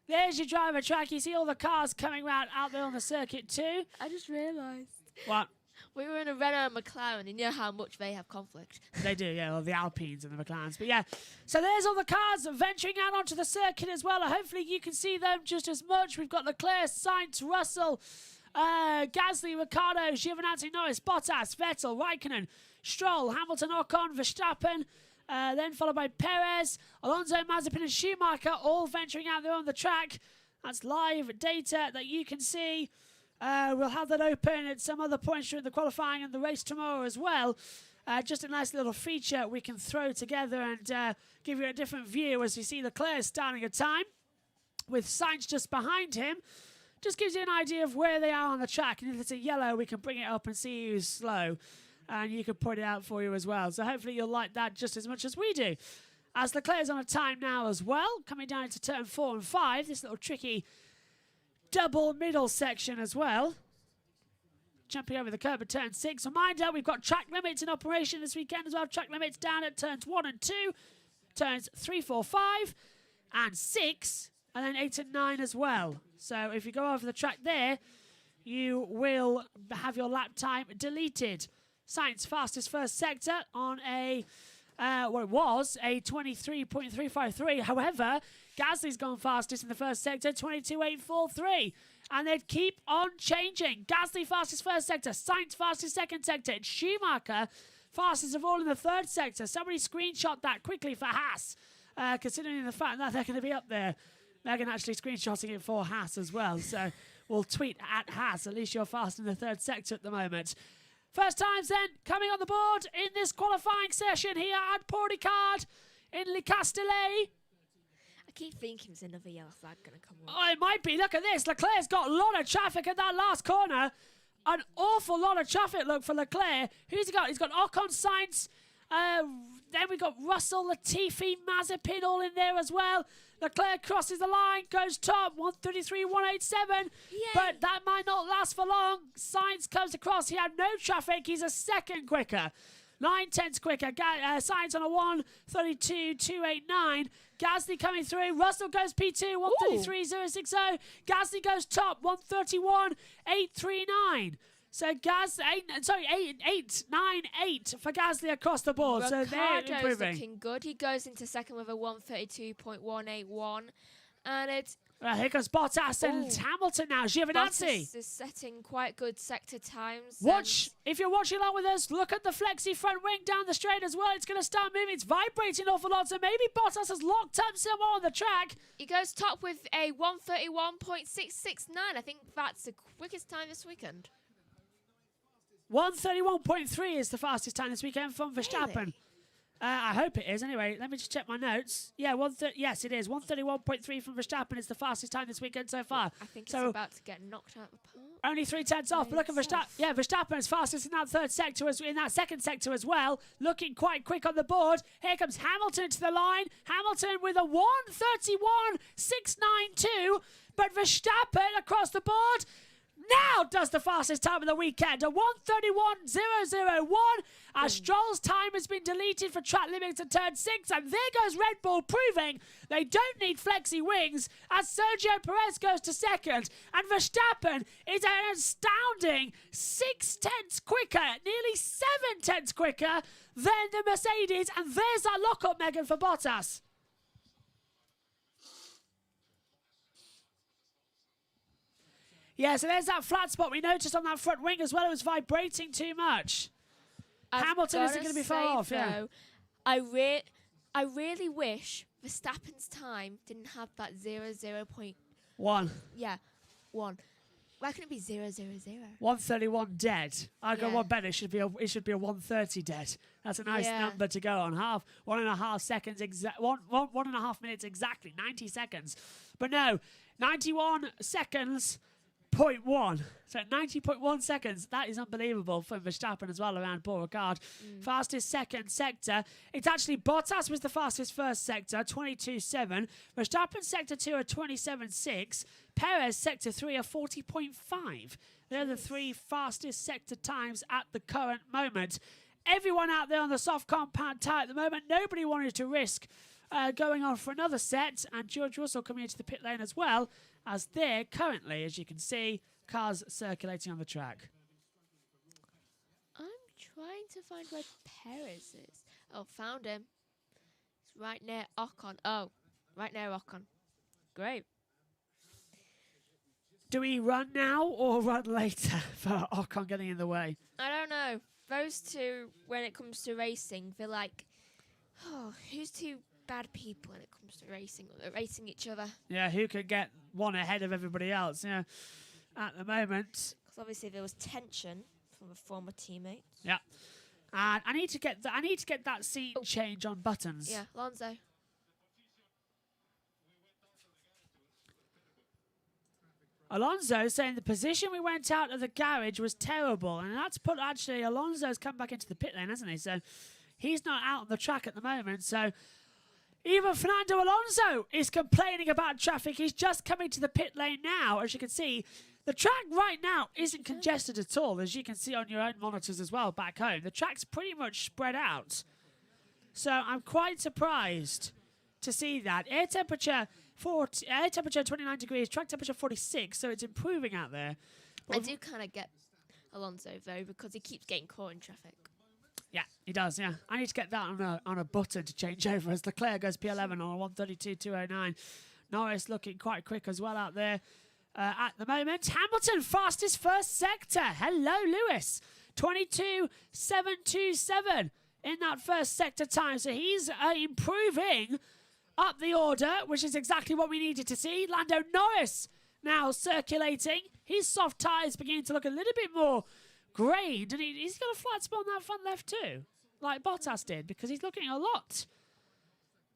There's your driver track. You see all the cars coming around out there on the circuit too. I just realised. What? We were in a Renault and McLaren, and you know how much they have conflict. They do, yeah, well, the Alpines and the McLarens. But yeah, so there's all the cars venturing out onto the circuit as well. Hopefully you can see them just as much. We've got Leclerc, Sainz, Russell, Gasly, Ricciardo, Giovinazzi, Norris, Bottas, Vettel, Raikkonen, Stroll, Hamilton, Ocon, Verstappen, then followed by Perez, Alonso, Mazepin and Schumacher all venturing out there on the track. That's live data that you can see. We'll have that open at some other points during the qualifying and the race tomorrow as well. Just a nice little feature we can throw together and give you a different view as you see Leclerc starting a time with Sainz just behind him. Just gives you an idea of where they are on the track. And if it's a yellow, we can bring it up and see who's slow. And you can point it out for you as well. So hopefully you'll like that just as much as we do. As Leclerc's on a time now as well, coming down into turn 4 and 5. This little tricky double middle section as well. Jumping over the curb at turn 6. Reminder, we've got track limits in operation this weekend as well. Track limits down at turns 1 and 2, turns 3, 4, 5, and 6, and then 8 and 9 as well. So if you go over the track there, you will have your lap time deleted. Sainz fastest first sector on a, it was a 23.353. However, Gasly's gone fastest in the first sector, 22.843. And they'd keep on changing. Gasly fastest first sector, Sainz fastest second sector, and Schumacher fastest of all in the third sector. Somebody screenshot that quickly for Haas, considering the fact that they're going to be up there. Megan actually screenshotting it for Haas as well. So we'll tweet at Haas, at least you're fast in the third sector at the moment. First times then coming on the board in this qualifying session here at Porticard in Le Castellet. I keep thinking there's another yellow flag going to come on. Oh, it might be. Look at this. Leclerc's got a lot of traffic in that last corner. An awful lot of traffic, look, for Leclerc. Who's he got? He's got Ocon, Sainz. Then we've got Russell, Latifi, Mazepin all in there as well. Leclerc crosses the line, goes top, 133, 187. Yay. But that might not last for long. Sainz comes across. He had no traffic. He's a second quicker. 9/10 quicker. Sainz on a 132, 289. Gasly coming through. Russell goes P2, 133.060. Gasly goes top, 131.839. So 898 for Gasly across the board. So they're Ricciardo's improving. looking good. He goes into second with a 132.181. And it's Here goes Bottas and Hamilton now. Giovinazzi. Bottas is setting quite good sector times. Watch, if you're watching along with us, look at the flexi front wing down the straight as well. It's going to start moving. It's vibrating an awful lot. So maybe Bottas has locked up somewhere on the track. He goes top with a 131.669. I think that's the quickest time this weekend. 131.3 is the fastest time this weekend from Verstappen. Really? I hope it is. Anyway, let me just check my notes. Yeah, yes, it is. 131.3 from Verstappen is the fastest time this weekend so far. I think so it's about to get knocked out of the park. only 3/10 off. But look at Verstappen. Yeah, Verstappen is fastest in that second sector as well. Looking quite quick on the board. Here comes Hamilton to the line. Hamilton with a 131.692. But Verstappen across the board now does the fastest time of the weekend, a 131.001. As Stroll's time has been deleted for track limits at turn 6, and there goes Red Bull proving they don't need flexi wings as Sergio Perez goes to second, and Verstappen is an astounding 6/10 quicker, nearly 7/10 quicker than the Mercedes, and there's that lock-up, Megan, for Bottas. Yeah, so there's that flat spot we noticed on that front wing as well. It was vibrating too much. Hamilton isn't going to be far off, yeah. I really wish Verstappen's time didn't have that 0.1. Yeah, 1. Why couldn't it be 0.00? 131 dead. I go Yeah. one better. It should be a 130 dead. That's a nice number to go on. 1.5 seconds, 1.5 minutes exactly, 90 seconds. But no, 91 seconds. 0.1. So 90.1 seconds. That is unbelievable for Verstappen as well around Beauregard. Fastest second sector. It's actually Bottas was the fastest first sector, 22.7. Verstappen sector 2 at 27.6. Perez sector 3 at 40.5. They're the three fastest sector times at the current moment. Everyone out there on the soft compound tyre at the moment, nobody wanted to risk going on for another set, and George Russell coming into the pit lane as well, as there currently, as you can see, cars circulating on the track. I'm trying to find where Perez is. Oh, found him. It's right near Ocon. Oh, right near Ocon. Great. Do we run now or run later for Ocon getting in the way? I don't know. Those two, when it comes to racing, they're like, oh, who's two bad people when it comes to racing? They're racing each other. Yeah, who could get one ahead of everybody else? Yeah, at the moment. Because obviously there was tension from the former teammates. Yeah, and I need to get that seat change on buttons. Yeah, Alonso. Alonso saying the position we went out of the garage was terrible, and that's put actually Alonso's come back into the pit lane, hasn't he? So he's not out on the track at the moment. So even Fernando Alonso is complaining about traffic. He's just coming to the pit lane now. As you can see, the track right now isn't congested at all, as you can see on your own monitors as well back home. The track's pretty much spread out. So I'm quite surprised to see that. Air temperature 29 degrees, track temperature 46, so it's improving out there. But I do kind of get Alonso, though, because he keeps getting caught in traffic. yeah, he does, yeah. I need to get that on a button to change over as Leclerc goes P11 on a 132.209. Norris looking quite quick as well out there at the moment. Hamilton, fastest first sector. Hello, Lewis. 22.727 in that first sector time. So he's improving up the order, which is exactly what we needed to see. Lando Norris now circulating. His soft tyres beginning to look a little bit more grained, and he's got a flat spot on that front left too, like Bottas did, because he's looking a lot.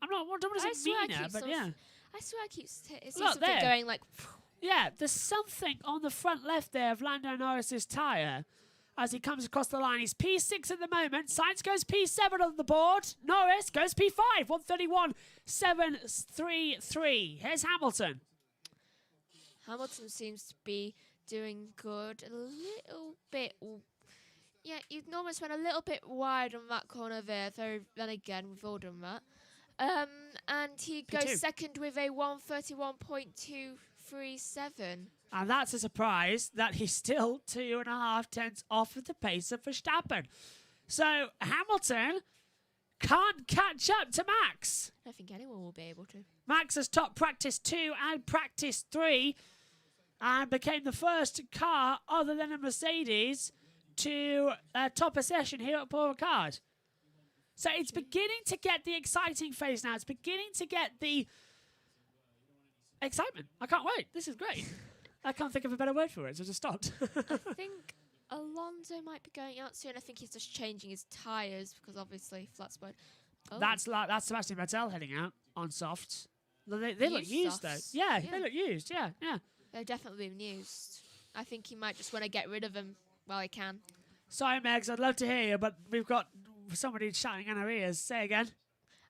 I don't want to say meaner, but yeah. I swear I keep it seems Look something there. going like. Yeah, there's something on the front left there of Lando Norris's tyre as he comes across the line. He's P6 at the moment. Sainz goes P7 on the board. Norris goes P5, 131.733. Here's Hamilton. Hamilton seems to be doing good. A little bit. Yeah, you almost went a little bit wide on that corner there. Though then again, we've all done that. And he goes P2. second with a 131.237. And that's a surprise that he's still 2.5 tenths off of the pace of Verstappen. So Hamilton can't catch up to Max. I don't think anyone will be able to. Max has topped practice 2 and practice 3 and became the first car other than a Mercedes to top a session here at Paul Ricard. So it's beginning to get the exciting phase now. It's beginning to get the excitement. I can't wait. This is great. I can't think of a better word for it, so I just stopped. I think Alonso might be going out soon. I think he's just changing his tyres because obviously flat spot. Oh. That's Sebastian Vettel heading out on softs. They look used though. Softs. Yeah, they look used. Yeah. They've definitely been used. I think he might just want to get rid of them while he can. Sorry, Megs, I'd love to hear you, but we've got somebody shouting in our ears. Say again.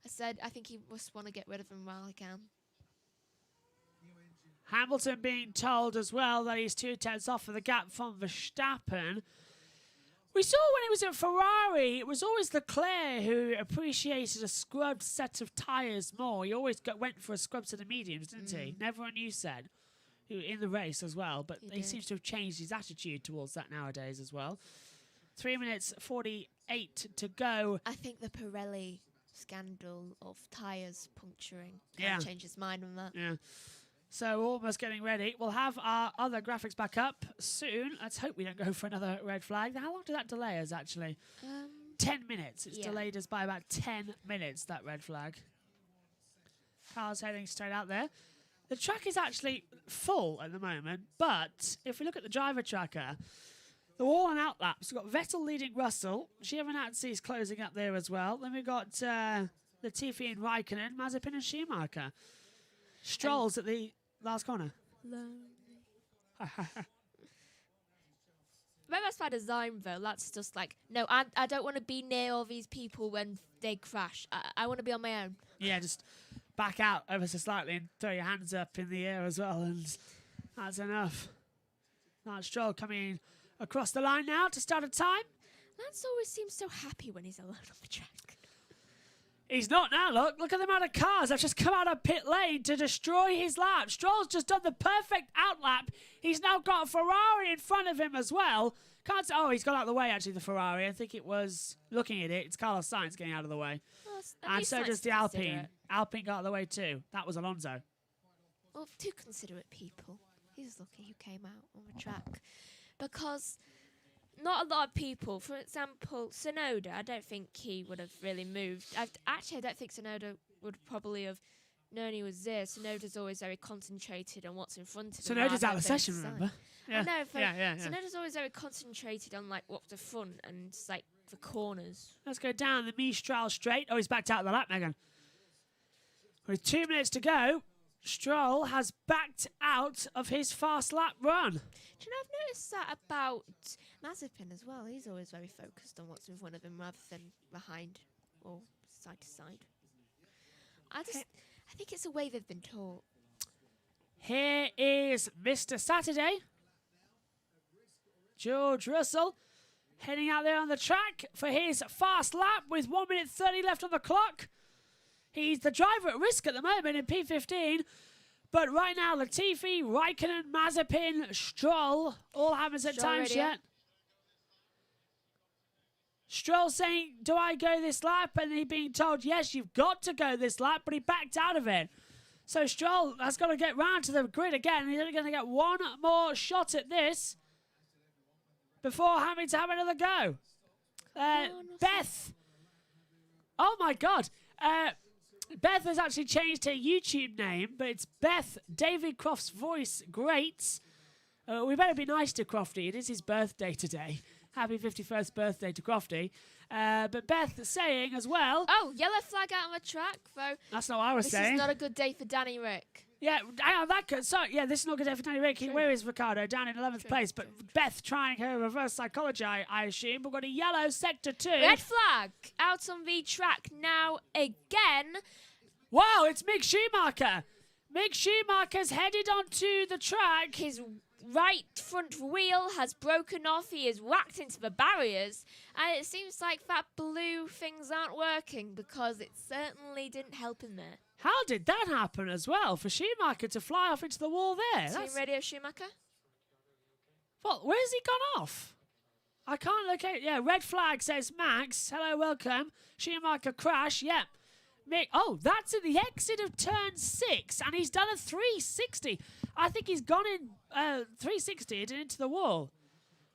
I said I think he just want to get rid of them while he can. Hamilton being told as well that he's 2 tenths off of the gap from Verstappen. We saw when he was at Ferrari, it was always Leclerc who appreciated a scrubbed set of tyres more. He always went for a scrub set of mediums, didn't he? Never on you said. In the race as well, but he seems to have changed his attitude towards that nowadays as well. 3 minutes 48 to go. I think the Pirelli scandal of tyres puncturing can change his mind on that. Yeah. So almost getting ready. We'll have our other graphics back up soon. Let's hope we don't go for another red flag. How long did that delay us, actually? 10 minutes. It's delayed us by about 10 minutes, that red flag. Car's heading straight out there. The track is actually full at the moment, but if we look at the driver tracker, the all and out laps, we've got Vettel leading Russell. Giovinazzi is closing up there as well. Then we've got Latifi and Raikkonen, Mazepin and Schumacher. Stroll's at the last corner. Maybe that's by design, though. That's just like, no, I don't want to be near all these people when they crash. I want to be on my own. Yeah, just back out ever so slightly and throw your hands up in the air as well, and that's enough. Lance Stroll coming across the line now to start a time. Lance always seems so happy when he's alone on the track. He's not now, look at the amount of cars that have just come out of pit lane to destroy his lap. Stroll's just done the perfect out lap. He's now got a Ferrari in front of him as well. He's got out of the way, actually, the Ferrari. I think it was, looking at it, it's Carlos Sainz getting out of the way. Well, and so does the Alpine. Alpine got out of the way too. That was Alonso. Well, two considerate people. He's lucky who came out on the track. Because not a lot of people, for example, Tsunoda, I don't think he would have really moved. I don't think Tsunoda would probably have known he was there. Tsunoda's always very concentrated on what's in front of him. Tsunoda's out of the session, remember? Yeah. I know, Tsunoda's always very concentrated on like what's the front and like the corners. Let's go down the Mistral straight. Oh, he's backed out of the lap, Megan. With 2 minutes to go, Stroll has backed out of his fast lap run. Do you know, I've noticed that about Mazepin as well. He's always very focused on what's in front of him rather than behind or side to side. I think it's a way they've been taught. Here is Mr. Saturday. George Russell heading out there on the track for his fast lap with 1 minute 30 left on the clock. He's the driver at risk at the moment in P15. But right now, Latifi, Raikkonen, Mazepin, Stroll, all haven't set times yet. Stroll saying, do I go this lap? And he being told, yes, you've got to go this lap, but he backed out of it. So Stroll has got to get round to the grid again. He's only going to get one more shot at this before having to have another go. Beth. Oh, my God. Beth has actually changed her YouTube name, but it's Beth David Croft's Voice Greats. We better be nice to Crofty. It is his birthday today. Happy 51st birthday to Crofty. But Beth saying as well... Oh, yellow flag out on the track, though. That's not what I was saying. This is not a good day for Danny Rick. Yeah, hang on, sorry, yeah, this is not a good day for Danny Rick. Where is Ricardo? Down in 11th place. But Beth trying her reverse psychology, I assume. We've got a yellow sector 2. Red flag out on the track now again. Wow, it's Mick Schumacher. Mick Schumacher's headed onto the track. His right front wheel has broken off. He is whacked into the barriers. And it seems like that blue things aren't working because it certainly didn't help him there. How did that happen as well? For Schumacher to fly off into the wall there. Team Radio Schumacher? What? Where's he gone off? I can't locate. Yeah, red flag says Max. Hello, welcome. Schumacher crash. Yep. Mick. Oh, that's at the exit of turn 6, and he's done a 360. I think he's gone in 360 and into the wall.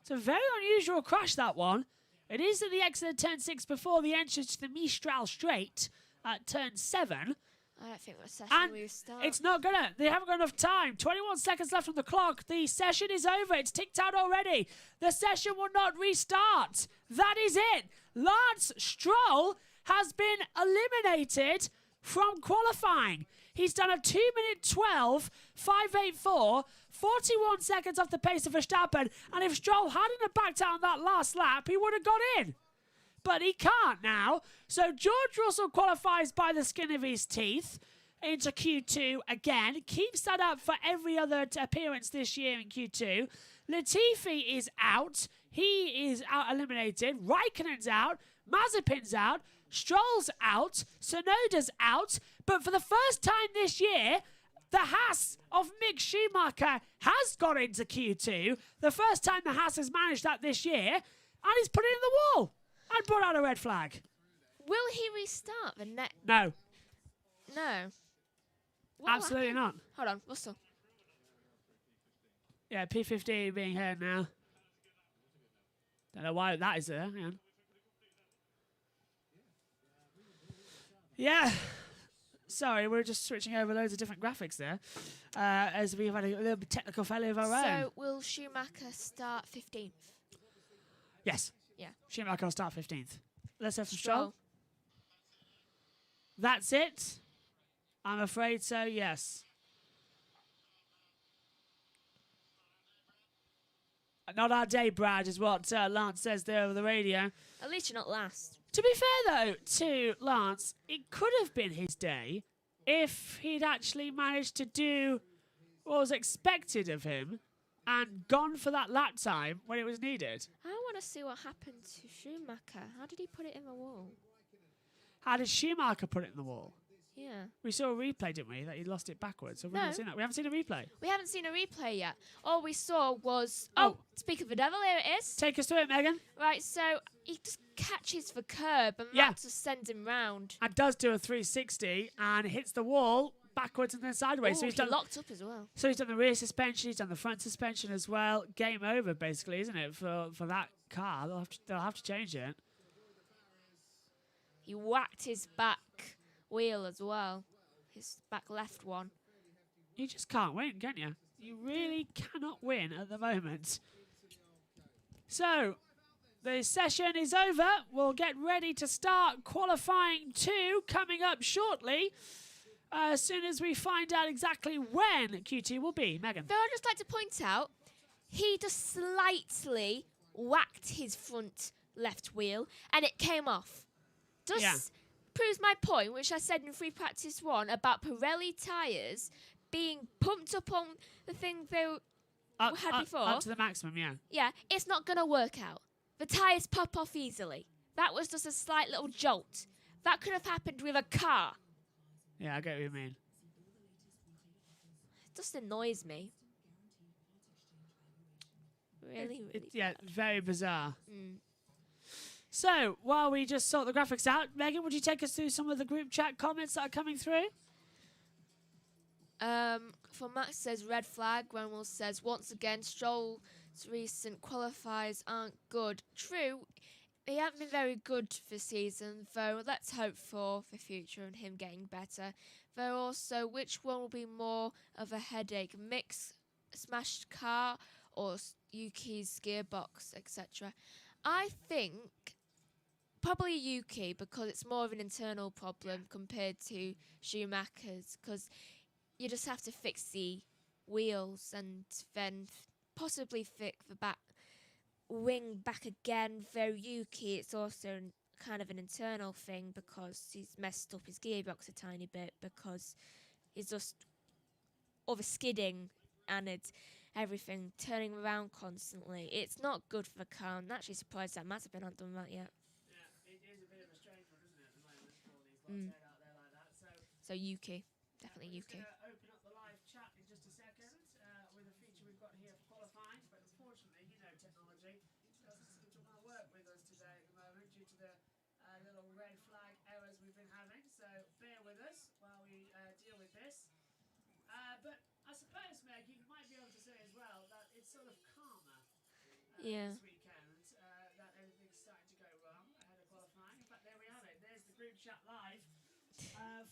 It's a very unusual crash, that one. It is at the exit of turn 6 before the entrance to the Mistral Straight at turn 7. I don't think the session And will start. it's not gonna. They haven't got enough time. 21 seconds left on the clock. The session is over. It's ticked out already. The session will not restart. That is it. Lance Stroll has been eliminated from qualifying. He's done a 2-minute 12, 5.84, 41 seconds off the pace of Verstappen. And if Stroll hadn't have backed out on that last lap, he would have got in. But he can't now. So George Russell qualifies by the skin of his teeth into Q2 again. Keeps that up for every other appearance this year in Q2. Latifi is out. He is out eliminated. Raikkonen's out. Mazepin's out. Stroll's out. Tsunoda's out. But for the first time this year, the Haas of Mick Schumacher has got into Q2. The first time the Haas has managed that this year. And he's put it in the wall. And brought out a red flag. Will he restart the next? No. No. What Absolutely happened? not. Hold on, Russell. Yeah, P15 being heard now. Don't know why that is there. Hang on. Yeah. Sorry, we're just switching over loads of different graphics there. As we've had a little bit technical failure of our own. So, will Schumacher start 15th? Yes. Yeah. Schumacher will start 15th. Let's have some Stroll. Stroll. That's it? I'm afraid so, yes. Not our day, Brad, is what Lance says there over the radio. At least you're not last. To be fair, though, to Lance, it could have been his day if he'd actually managed to do what was expected of him and gone for that lap time when it was needed. I want to see what happened to Schumacher. How did he put it in the wall? How did Schumacher put it in the wall? Yeah. We saw a replay, didn't we, that he lost it backwards? So we No. haven't seen that. We haven't seen a replay. We haven't seen a replay yet. All we saw was... Oh. Speak of the devil, here it is. Take us to it, Megan. Right, so he just catches the curb and Yeah. that just sends him round. And does do a 360 and hits the wall backwards and then sideways. Ooh, So he's he done. locked up as well. So he's done the rear suspension. He's done the front suspension as well. Game over, basically, isn't it? For that car, they'll have to change it. He whacked his back wheel as well. His back left one. You just can't win, can you? You really cannot win at the moment. So, the session is over. We'll get ready to start qualifying 2 coming up shortly. As soon as we find out exactly when Q2 will be. Megan. Though I'd just like to point out, he just slightly whacked his front left wheel and it came off. Just Yeah. proves my point, which I said in free practice 1 about Pirelli tyres being pumped up on the thing they had before. Up to the maximum, yeah. Yeah, it's not going to work out. The tyres pop off easily. That was just a slight little jolt. That could have happened with a car. Yeah, I get what you mean. It just annoys me. Really, really. Yeah, very bizarre. Mm. So, while we just sort the graphics out, Megan, would you take us through some of the group chat comments that are coming through? For Max says red flag. Grenwell says once again Stroll's recent qualifiers aren't good. True, he hasn't been very good this season, though let's hope for the future and him getting better. Though also, which one will be more of a headache? Mick's smashed car or Yuki's gearbox, etc. I think probably Yuki because it's more of an internal problem compared to Schumacher's because you just have to fix the wheels and then possibly fix the back wing back again. Though Yuki, it's also kind of an internal thing because he's messed up his gearbox a tiny bit because he's just over skidding and it's everything turning around constantly. It's not good for the car. I'm actually surprised that Mazepin hasn't done that yet. Yeah, it is a bit of a strange one, isn't it, at the moment, for all these lots out there like that. So Yuki, definitely we're Yuki. just going to open up the live chat in just a second with a feature we've got here for qualifying. But unfortunately, you know, technology doesn't seem to want to work with us today at the moment due to the little red flag errors we've been having. So bear with us while we deal with this. But I suppose, Meg, you might be able to say as well that it's sort of calmer this weekend, that everything's starting to go wrong ahead of qualifying. In fact, there we have it. There's the group chat live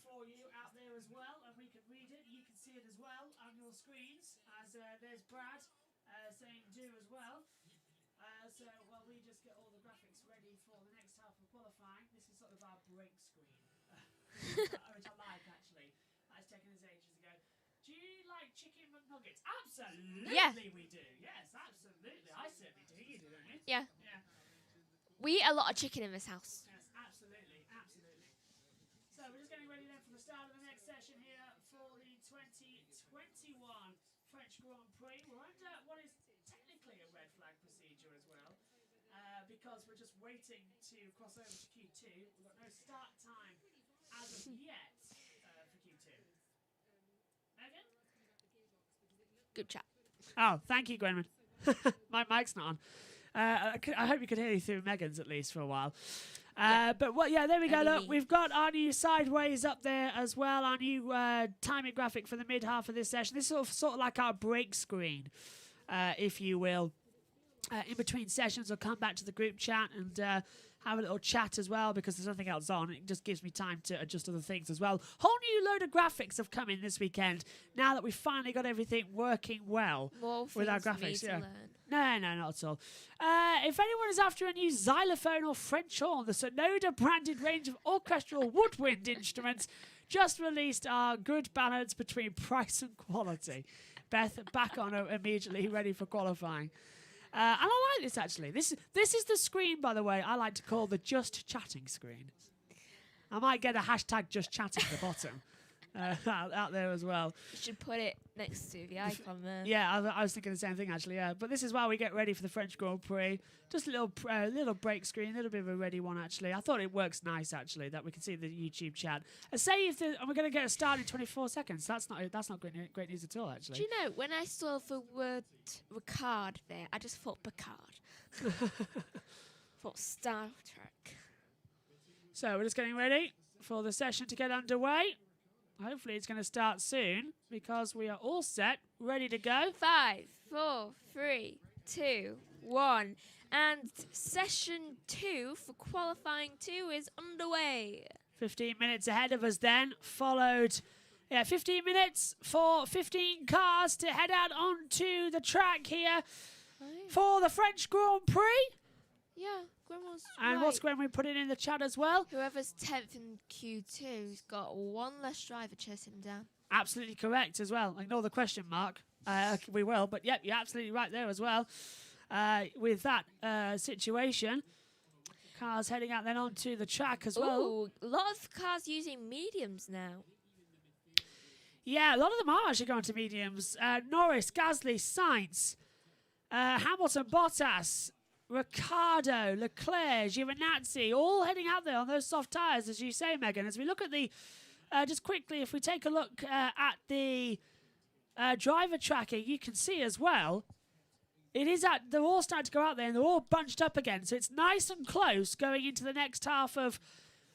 for you out there as well, and we can read it. You can see it as well on your screens, as there's Brad saying do as well. So while we just get all the graphics ready for the next half of qualifying, this is sort of our break screen, which I like actually. That's taken us ages ago. Do you like chicken McNuggets? Absolutely, we do. Yes, absolutely. I certainly do. You do, don't you? Yeah. Yeah. We eat a lot of chicken in this house. Yes, absolutely, absolutely. So we're just getting ready then for the start of the next session here for the 2021 French Grand Prix. We're under what is technically a red flag procedure as well, because we're just waiting to cross over to Q2. We've got no start time as of yet for Q2. Megan? Good chat. Oh, thank you, Gwenman. My mic's not on. I hope you could hear you through Megan's at least for a while. But there we go. Look, we've got our new sideways up there as well. Our new timing graphic for the mid half of this session. This is sort of like our break screen, if you will. In between sessions, I'll come back to the group chat and have a little chat as well because there's nothing else on. It just gives me time to adjust other things as well. Whole new load of graphics have come in this weekend now that we've finally got everything working well with our graphics. Yeah. No, not at all. If anyone is after a new xylophone or French horn, the Sonoda branded range of orchestral woodwind instruments just released our good balance between price and quality. Beth back on immediately, ready for qualifying. And I like this actually. This is the screen, by the way, I like to call the just chatting screen. I might get a hashtag just chatting at the bottom out there as well. You should put it next to the icon there. Yeah, I was thinking the same thing actually. Yeah, but this is while we get ready for the French Grand Prix. Just a little break screen, a little bit of a ready one actually. I thought it works nice actually that we can see the YouTube chat. Say if and we're going to get it started in 24 seconds. That's not great news at all actually. Do you know when I saw the word Ricard there, I just thought Picard. Thought Star Trek. So we're just getting ready for the session to get underway. Hopefully it's going to start soon because we are all set, ready to go. 5, 4, 3, 2, 1. And session 2 for qualifying 2 is underway. 15 minutes ahead of us then, followed 15 minutes for 15 cars to head out onto the track here for the French Grand Prix. Yeah, Gwen was And right. what's Gwen we put it in the chat as well? Whoever's 10th in Q2's got one less driver chasing him down. Absolutely correct as well. Ignore the question mark. We will, but yep, you're absolutely right there as well. With that situation, cars heading out then onto the track as well. Ooh, a lot of cars using mediums now. Yeah, a lot of them are actually going to mediums. Norris, Gasly, Sainz, Hamilton, Bottas, Ricciardo, Leclerc, Giovinazzi, all heading out there on those soft tyres, as you say, Megan. As we look at the, just quickly, if we take a look at the driver tracking, you can see as well, they're all starting to go out there and they're all bunched up again. So it's nice and close going into the next half of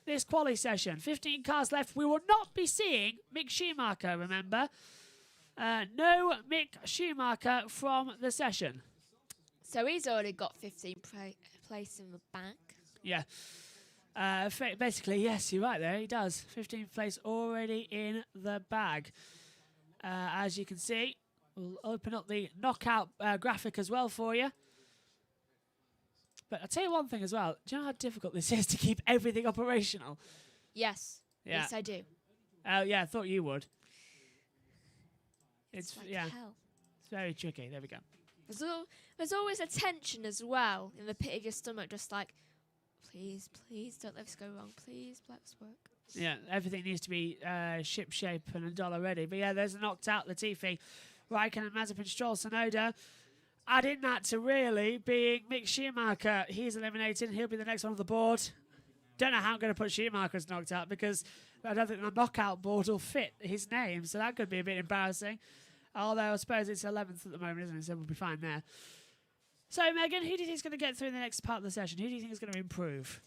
this quali session. 15 cars left. We will not be seeing Mick Schumacher, remember. No Mick Schumacher from the session. So he's already got 15th place in the bank. Yeah. Basically, yes, you're right there. He does. 15th place already in the bag. As you can see, we'll open up the knockout graphic as well for you. But I'll tell you one thing as well. Do you know how difficult this is to keep everything operational? Yes. Yeah. Yes, I do. Oh, yeah, I thought you would. It's like yeah, hell. it's very tricky. There we go. There's always a tension as well in the pit of your stomach, just like, please, please don't let this go wrong. Please, let this work. Yeah, everything needs to be ship shape and a dollar ready. But yeah, there's a knocked out Latifi, Raikkonen, Mazepin, Stroll, Sonoda. Adding that to really being Mick Schumacher. He's eliminated. He'll be the next one on the board. Don't know how I'm going to put Schumacher as knocked out because I don't think the knockout board will fit his name. So that could be a bit embarrassing. Although I suppose it's 11th at the moment, isn't it? So we'll be fine there. So, Megan, who do you think is going to get through in the next part of the session? Who do you think is going to improve?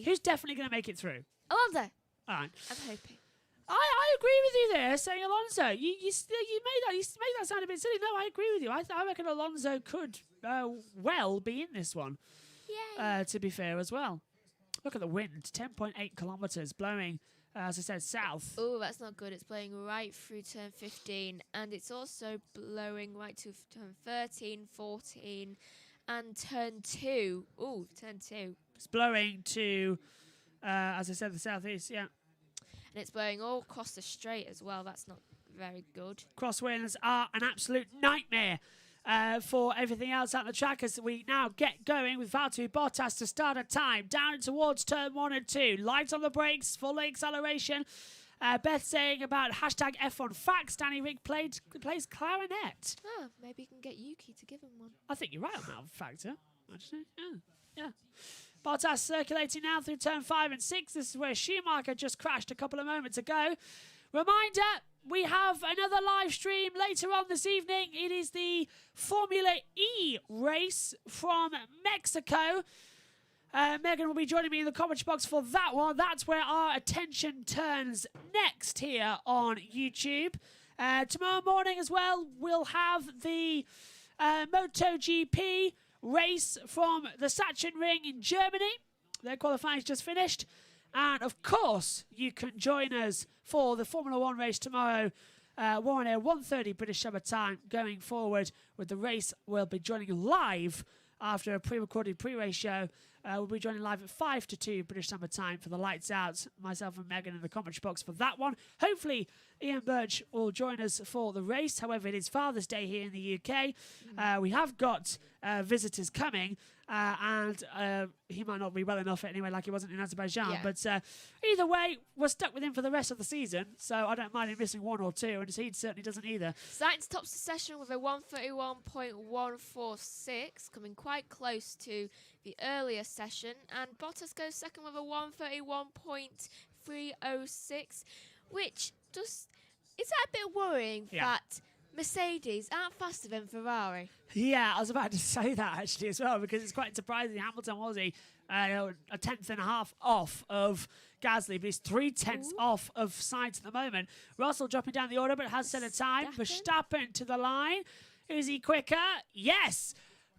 Who's definitely going to make it through? Alonso. All right. I'm hoping. I agree with you there, saying Alonso. You made that sound a bit silly. No, I agree with you. I reckon Alonso could well be in this one. Yay. To be fair as well. Look at the wind, 10.8 kilometres, blowing, as I said, south. Oh, that's not good. It's blowing right through turn 15, and it's also blowing right to turn 13, 14, and turn 2. Oh, turn 2. It's blowing to, as I said, the southeast, yeah. And it's blowing all across the straight as well. That's not very good. Crosswinds are an absolute nightmare for everything else at the track as we now get going with Valtteri Bottas to start a time. Down towards turn 1 and 2. Light on the brakes, full acceleration. Beth saying about hashtag F1 facts. Danny Rick plays clarinet. Oh, maybe you can get Yuki to give him one. I think you're right on that factor, actually. Yeah. Bottas circulating now through turn 5 and 6. This is where Schumacher just crashed a couple of moments ago. Reminder, we have another live stream later on this evening. It is the Formula E race from Mexico. Megan will be joining me in the commentary box for that one. That's where our attention turns next here on YouTube. Tomorrow morning as well, we'll have the MotoGP race from the Sachsenring in Germany. Their qualifying is just finished. And of course, you can join us for the Formula 1 race tomorrow. 1:30 British Summer Time going forward with the race. We'll be joining live after a pre-recorded pre-race show. We'll be joining live at 5 to 2 British Summer Time for the lights out. Myself and Megan in the commentary box for that one. Hopefully, Ian Birch will join us for the race. However, it is Father's Day here in the UK. We have got visitors coming. And he might not be well enough anyway, like he wasn't in Azerbaijan. Yeah. But either way, we're stuck with him for the rest of the season. So I don't mind him missing 1 or 2, and he certainly doesn't either. Sainz tops the session with a 1:31.146, coming quite close to the earlier session. And Bottas goes second with a 1:31.306, which just is that a bit worrying that Mercedes aren't faster than Ferrari? Yeah, I was about to say that actually as well, because it's quite surprising. Hamilton was a 10th and a half off of Gasly, but he's 3/10 off of Sainz at the moment. Russell dropping down the order, but has set a time. Verstappen to the line. Is he quicker? Yes,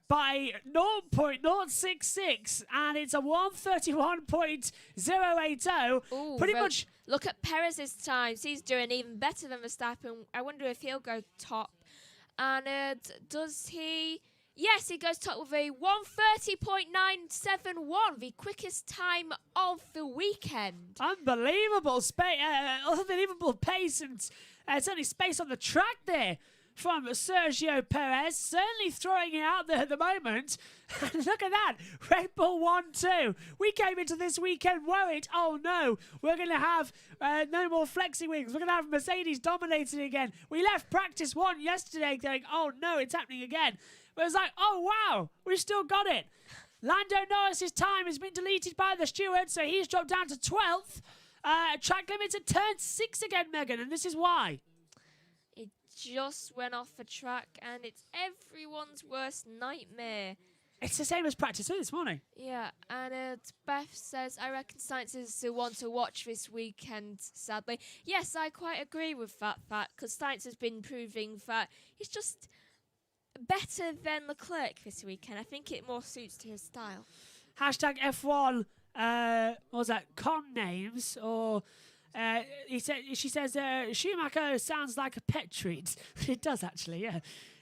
by 0.066, and it's a 1:31.080. Pretty much. Look at Perez's times. He's doing even better than Verstappen. I wonder if he'll go top. And does he? Yes, he goes top with a 1:30.971, the quickest time of the weekend. Unbelievable unbelievable pace, and certainly space on the track there from Sergio Perez, certainly throwing it out there at the moment. Look at that, Red Bull 1-2. We came into this weekend worried, oh no, we're going to have no more flexi wings. We're going to have Mercedes dominating again. We left practice 1 yesterday going, oh no, it's happening again. But it's like, oh wow, we've still got it. Lando Norris's time has been deleted by the steward, so he's dropped down to 12th. Track limits at turn 6 again, Megan, and this is why. It just went off the track, and it's everyone's worst nightmare. It's the same as practice 2 this morning. Yeah, and Beth says, I reckon Sainz is the one to watch this weekend, sadly. Yes, I quite agree with that fact, because Sainz has been proving that he's just better than Leclerc this weekend. I think it more suits to his style. Hashtag F1, what was that, con names, or... she says Schumacher sounds like a pet treat. It does actually, yeah.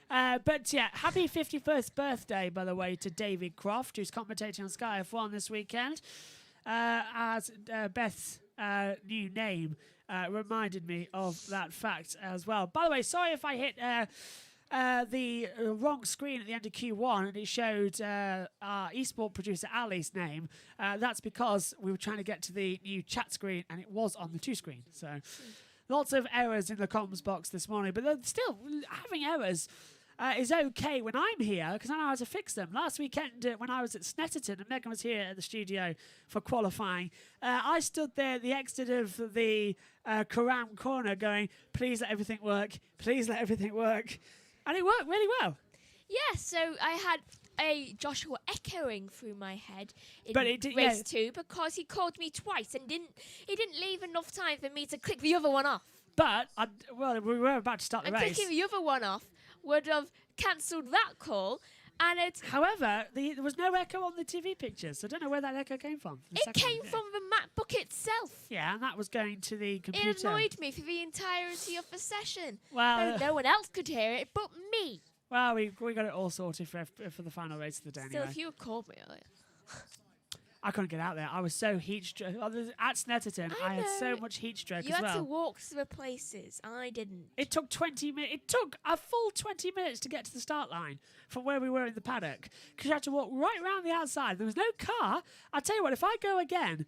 But yeah, happy 51st birthday, by the way, to David Croft, who's commentating on Sky F1 this weekend. As Beth's new name reminded me of that fact as well. By the way, sorry if I hit the wrong screen at the end of Q1 and it showed our esport producer Ali's name. That's because we were trying to get to the new chat screen and it was on the 2 screen. So lots of errors in the comms box this morning, but still having errors is okay when I'm here because I know how to fix them. Last weekend when I was at Snetterton and Megan was here at the studio for qualifying, I stood there at the exit of the Karam corner going, please let everything work, please let everything work. And it worked really well. Yeah, so I had a Joshua echoing through my head in did, race 2 because he called me twice and he didn't leave enough time for me to click the other one off. But, we were about to start the and race. Clicking the other one off would have cancelled that call. And However, there was no echo on the TV pictures, so I don't know where that echo came from. It came from the MacBook itself. Yeah, and that was going to the computer. It annoyed me for the entirety of the session. Well, no one else could hear it but me. Well, we got it all sorted for the final race of the day. Still, anyway. if you had called me earlier. I couldn't get out there. I was so heat stroke. At Snetterton, I had so much heat stroke as well. You had to walk to the places. I didn't. It took 20 minutes. It took a full 20 minutes to get to the start line from where we were in the paddock because you had to walk right around the outside. There was no car. I'll tell you what, if I go again...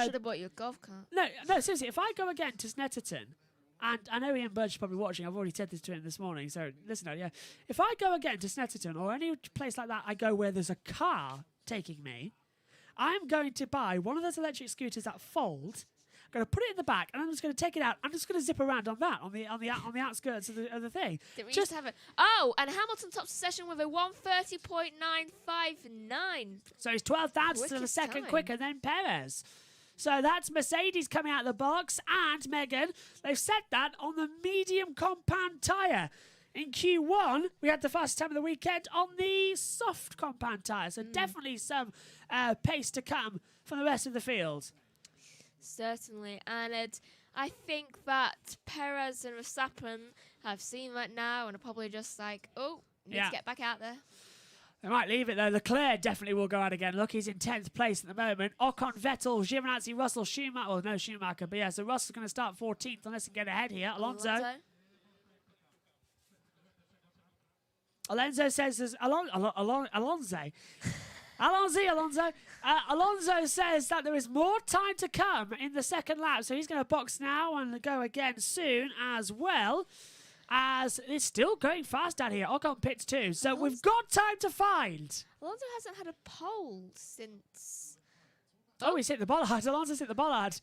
should have bought you a golf cart. No, seriously, if I go again to Snetterton, and I know Ian Burge is probably watching, I've already said this to him this morning, so listen, yeah. If I go again to Snetterton or any place like that, I go where there's a car taking me, I'm going to buy one of those electric scooters that fold. I'm going to put it in the back, and I'm just going to take it out. I'm just going to zip around on that on the outskirts of the thing. Did we just have it? Oh, and Hamilton tops the session with a 1:30.959. So he's 12,000 to the second quicker than Perez. So that's Mercedes coming out of the box, and Megan, they've set that on the medium compound tyre. In Q1, we had the fastest time of the weekend on the soft compound tyre. So definitely some pace to come from the rest of the field. Certainly. And I think that Perez and Verstappen have seen that now and are probably just like, need to get back out there. They might leave it, though. Leclerc definitely will go out again. Look, he's in 10th place at the moment. Ocon, Vettel, Giovinazzi, Russell, Schumacher. Well, no Schumacher, but yeah, so Russell's going to start 14th unless he can get ahead here. Alonso says there's Alonso says that there is more time to come in the second lap, so he's going to box now and go again soon as well. As it's still going fast out here. Ocon pits too, so we've got time to find. Alonso hasn't had a pole since... he's hit the bollard. Alonso's hit the bollard.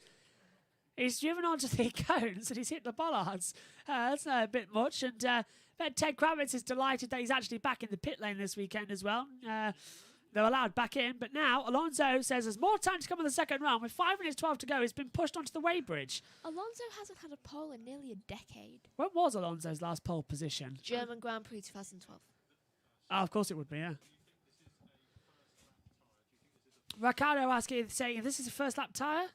He's driven onto the cones and he's hit the bollards. That's a bit much. And Ted Kravitz is delighted that he's actually back in the pit lane this weekend as well. They're allowed back in. But now Alonso says there's more time to come on the second round. With 5 minutes 12 to go, he's been pushed onto the weighbridge. Alonso hasn't had a pole in nearly a decade. When was Alonso's last pole position? German Grand Prix 2012. Oh, of course it would be, yeah. Ricardo saying, this is a first lap tyre?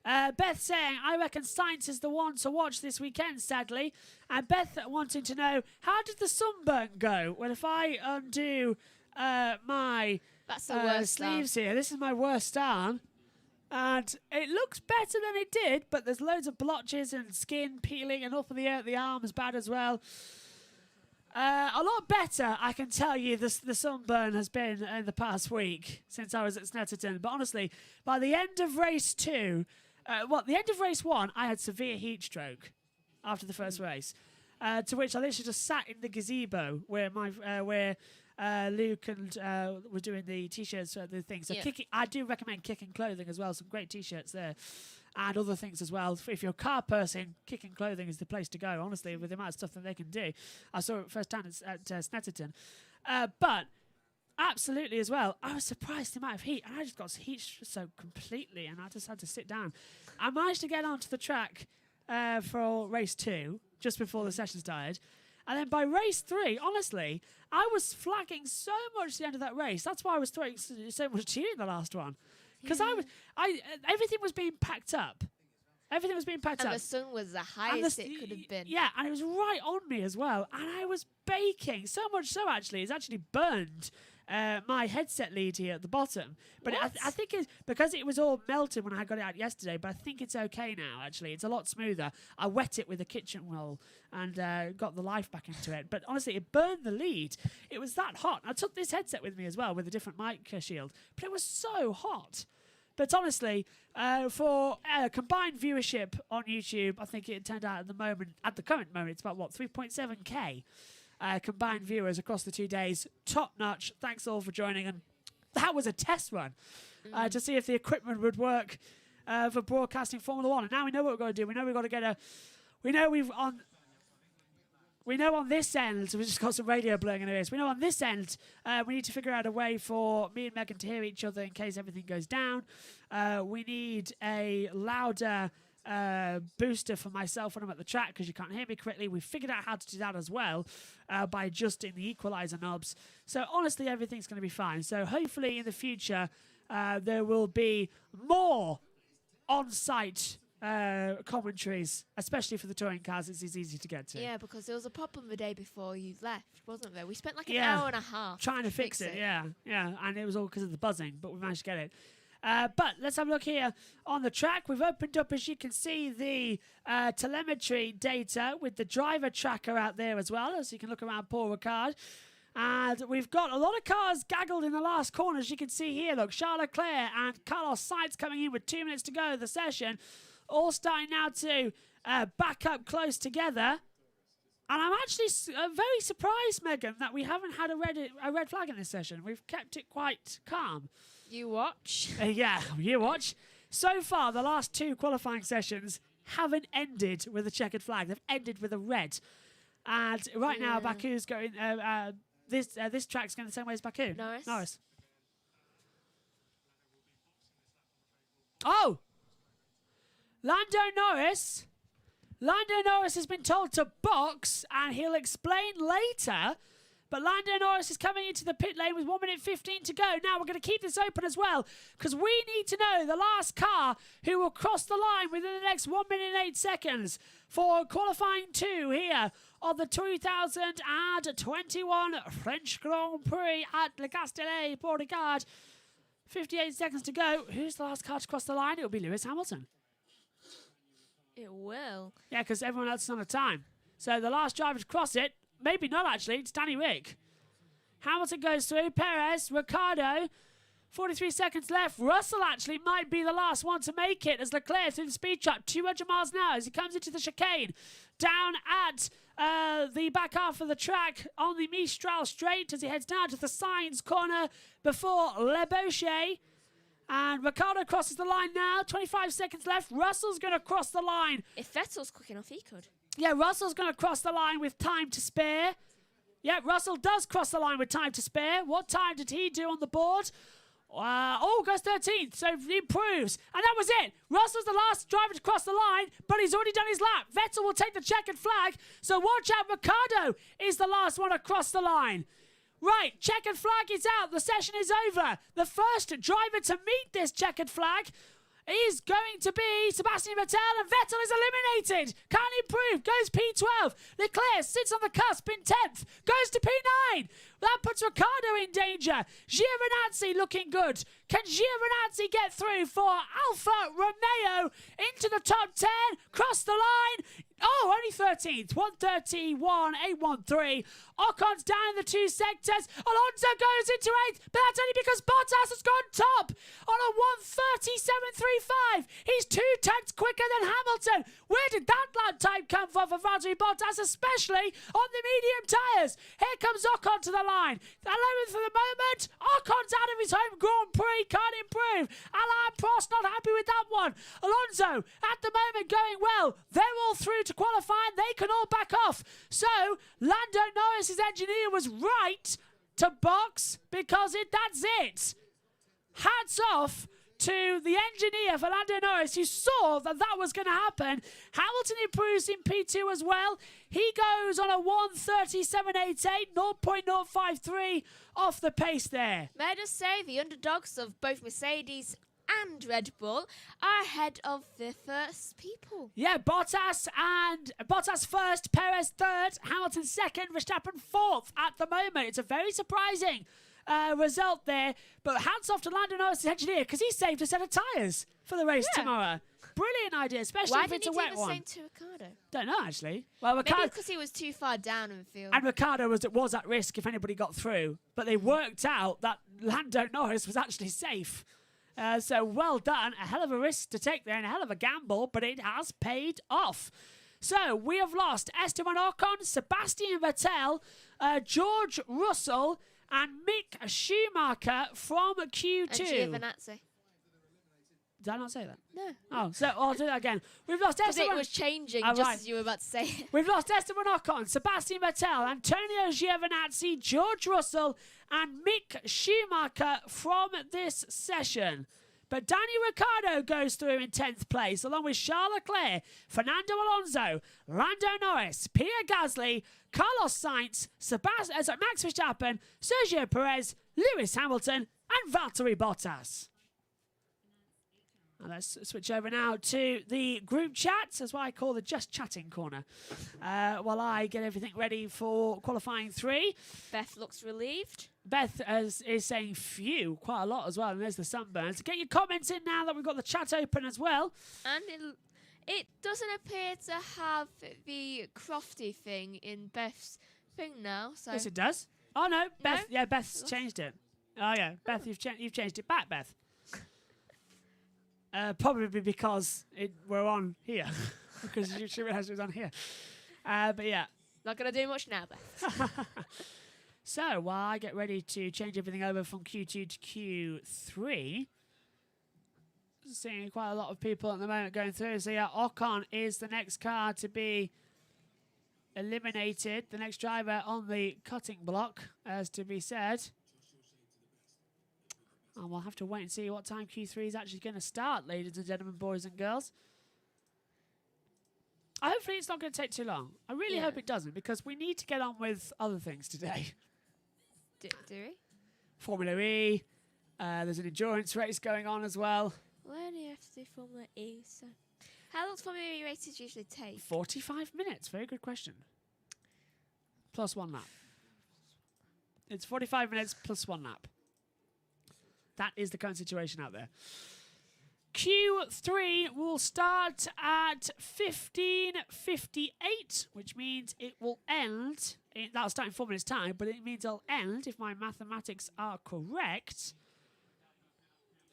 Beth saying, I reckon Sainz is the one to watch this weekend, sadly. And Beth wanting to know, how did the sunburn go? Well, if I undo my sleeves here, this is my worst arm. And it looks better than it did, but there's loads of blotches and skin peeling and up in the air. The arm is bad as well. A lot better, I can tell you, the sunburn has been in the past week since I was at Snetterton. But honestly, by the end of race 2... the end of race 1, I had severe heat stroke after the first race, to which I literally just sat in the gazebo where Luke and were doing the t-shirts, the things. So I do recommend Kicking Clothing as well. Some great t-shirts there, and other things as well. If you're a car person, Kicking Clothing is the place to go. Honestly, with the amount of stuff that they can do, I saw it first time at Snetterton, but. Absolutely as well. I was surprised the amount of heat. And I just got heat soaked completely and I just had to sit down. I managed to get onto the track for race 2 just before the session started. And then by race 3, honestly, I was flagging so much at the end of that race. That's why I was throwing so much to you in the last one. Because everything was being packed up. Everything was being packed And up. the sun was the highest it could have been. Yeah, and it was right on me as well. And I was baking. So much so, actually, it's actually burned my headset lead here at the bottom. But I think it's because it was all melted when I got it out yesterday, but I think it's okay now, actually. It's a lot smoother. I wet it with a kitchen roll and got the life back into it. But honestly, it burned the lead. It was that hot. I took this headset with me as well with a different mic shield, but it was so hot. But honestly, for combined viewership on YouTube, I think it turned out at the current moment, it's about 3.7k combined viewers across the 2 days. Top notch. Thanks all for joining. And that was a test run to see if the equipment would work for broadcasting Formula One. And now we know what we've got to do. We know we've got to get we know on this end, we've just got some radio blowing in our ears. We know on this end, we need to figure out a way for me and Megan to hear each other in case everything goes down. We need a louder booster for myself when I'm at the track because you can't hear me correctly. We figured out how to do that as well by adjusting the equalizer knobs. So honestly, everything's going to be fine. So hopefully in the future, there will be more on-site commentaries, especially for the touring cars. It's easy to get to. Yeah, because there was a problem the day before you left, wasn't there? We spent like an hour and a half trying to fix it. Yeah, and it was all because of the buzzing, but we managed to get it. But let's have a look here on the track. We've opened up, as you can see, the telemetry data with the driver tracker out there as well, so you can look around Paul Ricard. And we've got a lot of cars gaggled in the last corner, as you can see here. Look, Charles Leclerc and Carlos Sainz coming in with 2 minutes to go of the session. All starting now to back up close together. And I'm actually very surprised, Megan, that we haven't had a red flag in this session. We've kept it quite calm. You watch. Yeah, you watch. So far, the last 2 qualifying sessions haven't ended with a checkered flag. They've ended with a red. And right now, Baku's going... this track's going the same way as Baku. Norris. Oh! Lando Norris has been told to box, and he'll explain later. But Lando Norris is coming into the pit lane with 1 minute 15 to go. Now we're going to keep this open as well, because we need to know the last car who will cross the line within the next 1 minute and 8 seconds for qualifying 2 here of the 2021 French Grand Prix at Le Castellet Paul Ricard. 58 seconds to go. Who's the last car to cross the line? It'll be Lewis Hamilton. It will. Yeah, because everyone else is on a time. So the last driver to cross it, maybe not actually, it's Danny Rick. Hamilton goes through, Perez, Ricciardo, 43 seconds left. Russell actually might be the last one to make it as Leclerc through the speed trap, 200 miles an hour as he comes into the chicane. Down at the back half of the track on the Mistral straight as he heads down to the Sainz corner before Le Boucher. And Ricciardo crosses the line now. 25 seconds left. Russell's going to cross the line. If Vettel's quick enough, he could. Yeah, Russell's going to cross the line with time to spare. Yeah, Russell does cross the line with time to spare. What time did he do on the board? August 13th, so he improves. And that was it. Russell's the last driver to cross the line, but he's already done his lap. Vettel will take the checkered flag, so watch out. Ricciardo is the last one across the line. Right, checkered flag is out. The session is over. The first driver to meet this checkered flag is going to be Sebastian Vettel, and Vettel is eliminated. Can't improve. Goes P12. Leclerc sits on the cusp in 10th. Goes to P9. That puts Ricciardo in danger. Giovinazzi looking good. Can Giovinazzi get through for Alfa Romeo into the top 10? Cross the line. Oh, only 13th. 131.813. Ocon's down in the 2 sectors. Alonso goes into 8th, but that's only because Bottas has gone top on a 137.35. He's 2 tenths quicker than Hamilton. Where did that lap time come from for Valtteri Bottas, especially on the medium tyres? Here comes Ocon to the line. 11th for the moment. Ocon's out of his home Grand Prix. Can't improve. Alain Prost not happy with that one. Alonso at the moment going well. They're all through to qualify and they can all back off. So Lando Norris's engineer was right to box because that's it. Hats off to the engineer for Lando Norris who saw that was going to happen. Hamilton improves in P2 as well. He goes on a 137.88, 0.053 off the pace there. May I just say, the underdogs of both Mercedes and Red Bull are ahead of the first people. Yeah, Bottas first, Perez third, Hamilton second, Verstappen fourth at the moment. It's a very surprising result there. But hats off to Lando Norris, the engineer, because he saved a set of tyres for the race tomorrow. Brilliant idea, especially Why if it's didn't a he wet do the one. same to Ricardo? Don't know, actually. Well, Maybe Ricardo, because he was too far down in the field. and Ricardo was at risk if anybody got through. But they worked out that Lando Norris was actually safe. So well done. A hell of a risk to take there and a hell of a gamble, but it has paid off. So we have lost Esteban Ocon, Sebastian Vettel, George Russell, and Mick Schumacher from Q2. And Giovinazzi. Did I not say that? No. Oh, so I'll do that again. We've lost Because Esteban. it was changing Oh, just right. as you were about to say it. We've lost Esteban Ocon, Sebastian Vettel, Antonio Giovinazzi, George Russell, and Mick Schumacher from this session. But Danny Ricciardo goes through in 10th place, along with Charles Leclerc, Fernando Alonso, Lando Norris, Pierre Gasly, Carlos Sainz, Max Verstappen, Sergio Perez, Lewis Hamilton, and Valtteri Bottas. And let's switch over now to the group chats, as what I call the Just Chatting corner, while I get everything ready for qualifying 3. Beth looks relieved. Beth is saying phew quite a lot as well, and there's the sunburns. Get your comments in now that we've got the chat open as well. And it doesn't appear to have the Crofty thing in Beth's thing now. So Yes, it does. Oh no, Beth. No? Yeah, Beth's changed it. Oh yeah, Beth, you've changed it back, Beth. Probably because we're on here, because she realised it was on here. But yeah. Not going to do much now, Beth. So while I get ready to change everything over from Q2 to Q3, seeing quite a lot of people at the moment going through. So yeah, Ocon is the next car to be eliminated, the next driver on the cutting block, as to be said. And we'll have to wait and see what time Q3 is actually going to start, ladies and gentlemen, boys and girls. Hopefully it's not going to take too long. I really hope it doesn't, because we need to get on with other things today. Do we? Formula E. There's an endurance race going on as well. We only have to do Formula E, so... How long does Formula E races usually take? 45 minutes. Very good question. Plus 1 lap. It's 45 minutes plus 1 lap. That is the current situation out there. Q3 will start at 15:58, which means it will end. That'll start in 4 minutes' time, but it means it'll end, if my mathematics are correct.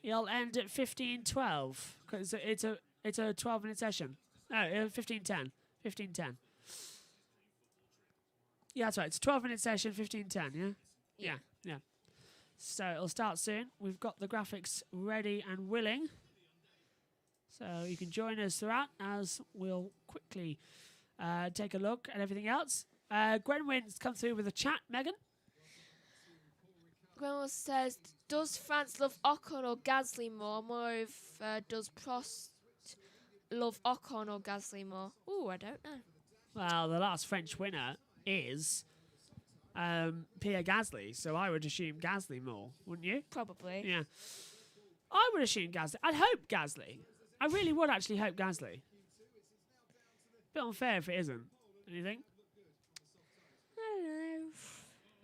It'll end at 15:12 because it's a 12-minute session. No, 15:10. 15:10. Yeah, that's right. It's a 12-minute session. 15:10. Yeah. So it'll start soon. We've got the graphics ready and willing. So you can join us throughout as we'll quickly take a look at everything else. Gwenwyn's come through with a chat, Megan. Gwenwyn says, does France love Ocon or Gasly more? More if does Prost love Ocon or Gasly more? Ooh, I don't know. Well, the last French winner is Pierre Gasly, so I would assume Gasly more, wouldn't you? Probably. Yeah. I would assume Gasly. I'd hope Gasly. I really would actually hope Gasly. Bit unfair if it isn't. Don't you think? I don't know.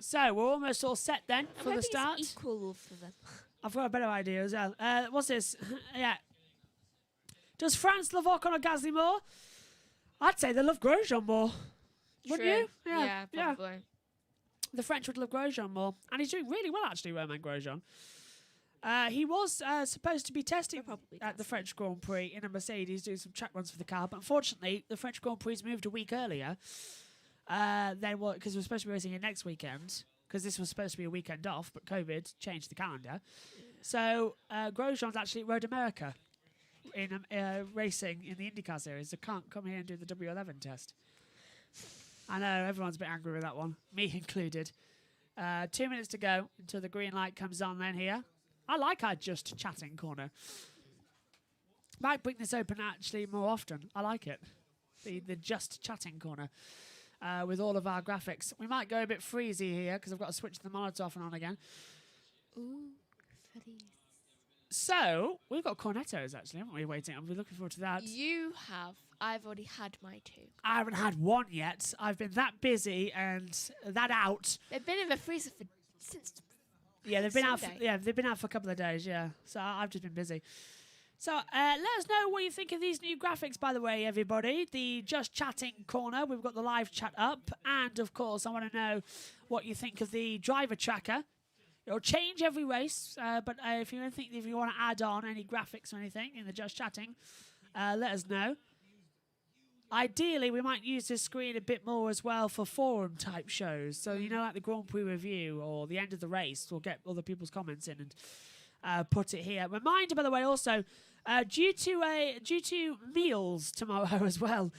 So we're almost all set then I'm for the hoping start. it's equal love for them. I've got a better idea as well. What's this? Yeah. Does France love Ocon or Gasly more? I'd say they love Grosjean more. Wouldn't True. you? Yeah, probably. The French would love Grosjean more. And he's doing really well, actually, Romain Grosjean. He was supposed to be testing at the French Grand Prix in a Mercedes, doing some track runs for the car. But unfortunately, the French Grand Prix moved a week earlier. Because we're supposed to be racing it next weekend. Because this was supposed to be a weekend off, but COVID changed the calendar. So Grosjean's actually at Road America in racing in the IndyCar series. So can't come here and do the W11 test. I know, everyone's a bit angry with that one, me included. 2 minutes to go until the green light comes on then here. I like our Just Chatting corner. Might bring this open actually more often. I like it. The Just Chatting corner with all of our graphics. We might go a bit freezy here because I've got to switch the monitor off and on again. Ooh, freeze. So, we've got cornettos, actually, haven't we, waiting? I'm looking forward to that. You have. I've already had my 2. I haven't had one yet. I've been that busy and that out. They've been in the freezer since Yeah, they've been out. Sunday. They've been out for a couple of days. Yeah, so I've just been busy. So let us know what you think of these new graphics, by the way, everybody. The Just Chatting corner, we've got the live chat up, and of course, I want to know what you think of the driver tracker. It'll change every race, but if you want to add on any graphics or anything in the Just Chatting, let us know. Ideally, we might use this screen a bit more as well for forum type shows. So, like the Grand Prix review or the end of the race, we'll get other people's comments in and put it here. Reminder, by the way, also, due to meals tomorrow as well,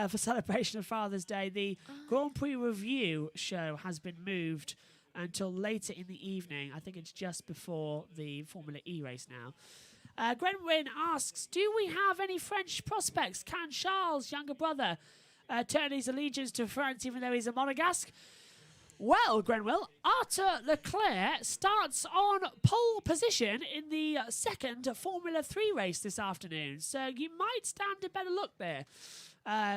for celebration of Father's Day, the Grand Prix review show has been moved until later in the evening. I think it's just before the Formula E race now. Grenwyn asks, do we have any French prospects? Can Charles' younger brother turn his allegiance to France even though he's a Monegasque? Well, Grenwell, Arthur Leclerc starts on pole position in the second Formula 3 race this afternoon. So you might stand a better look there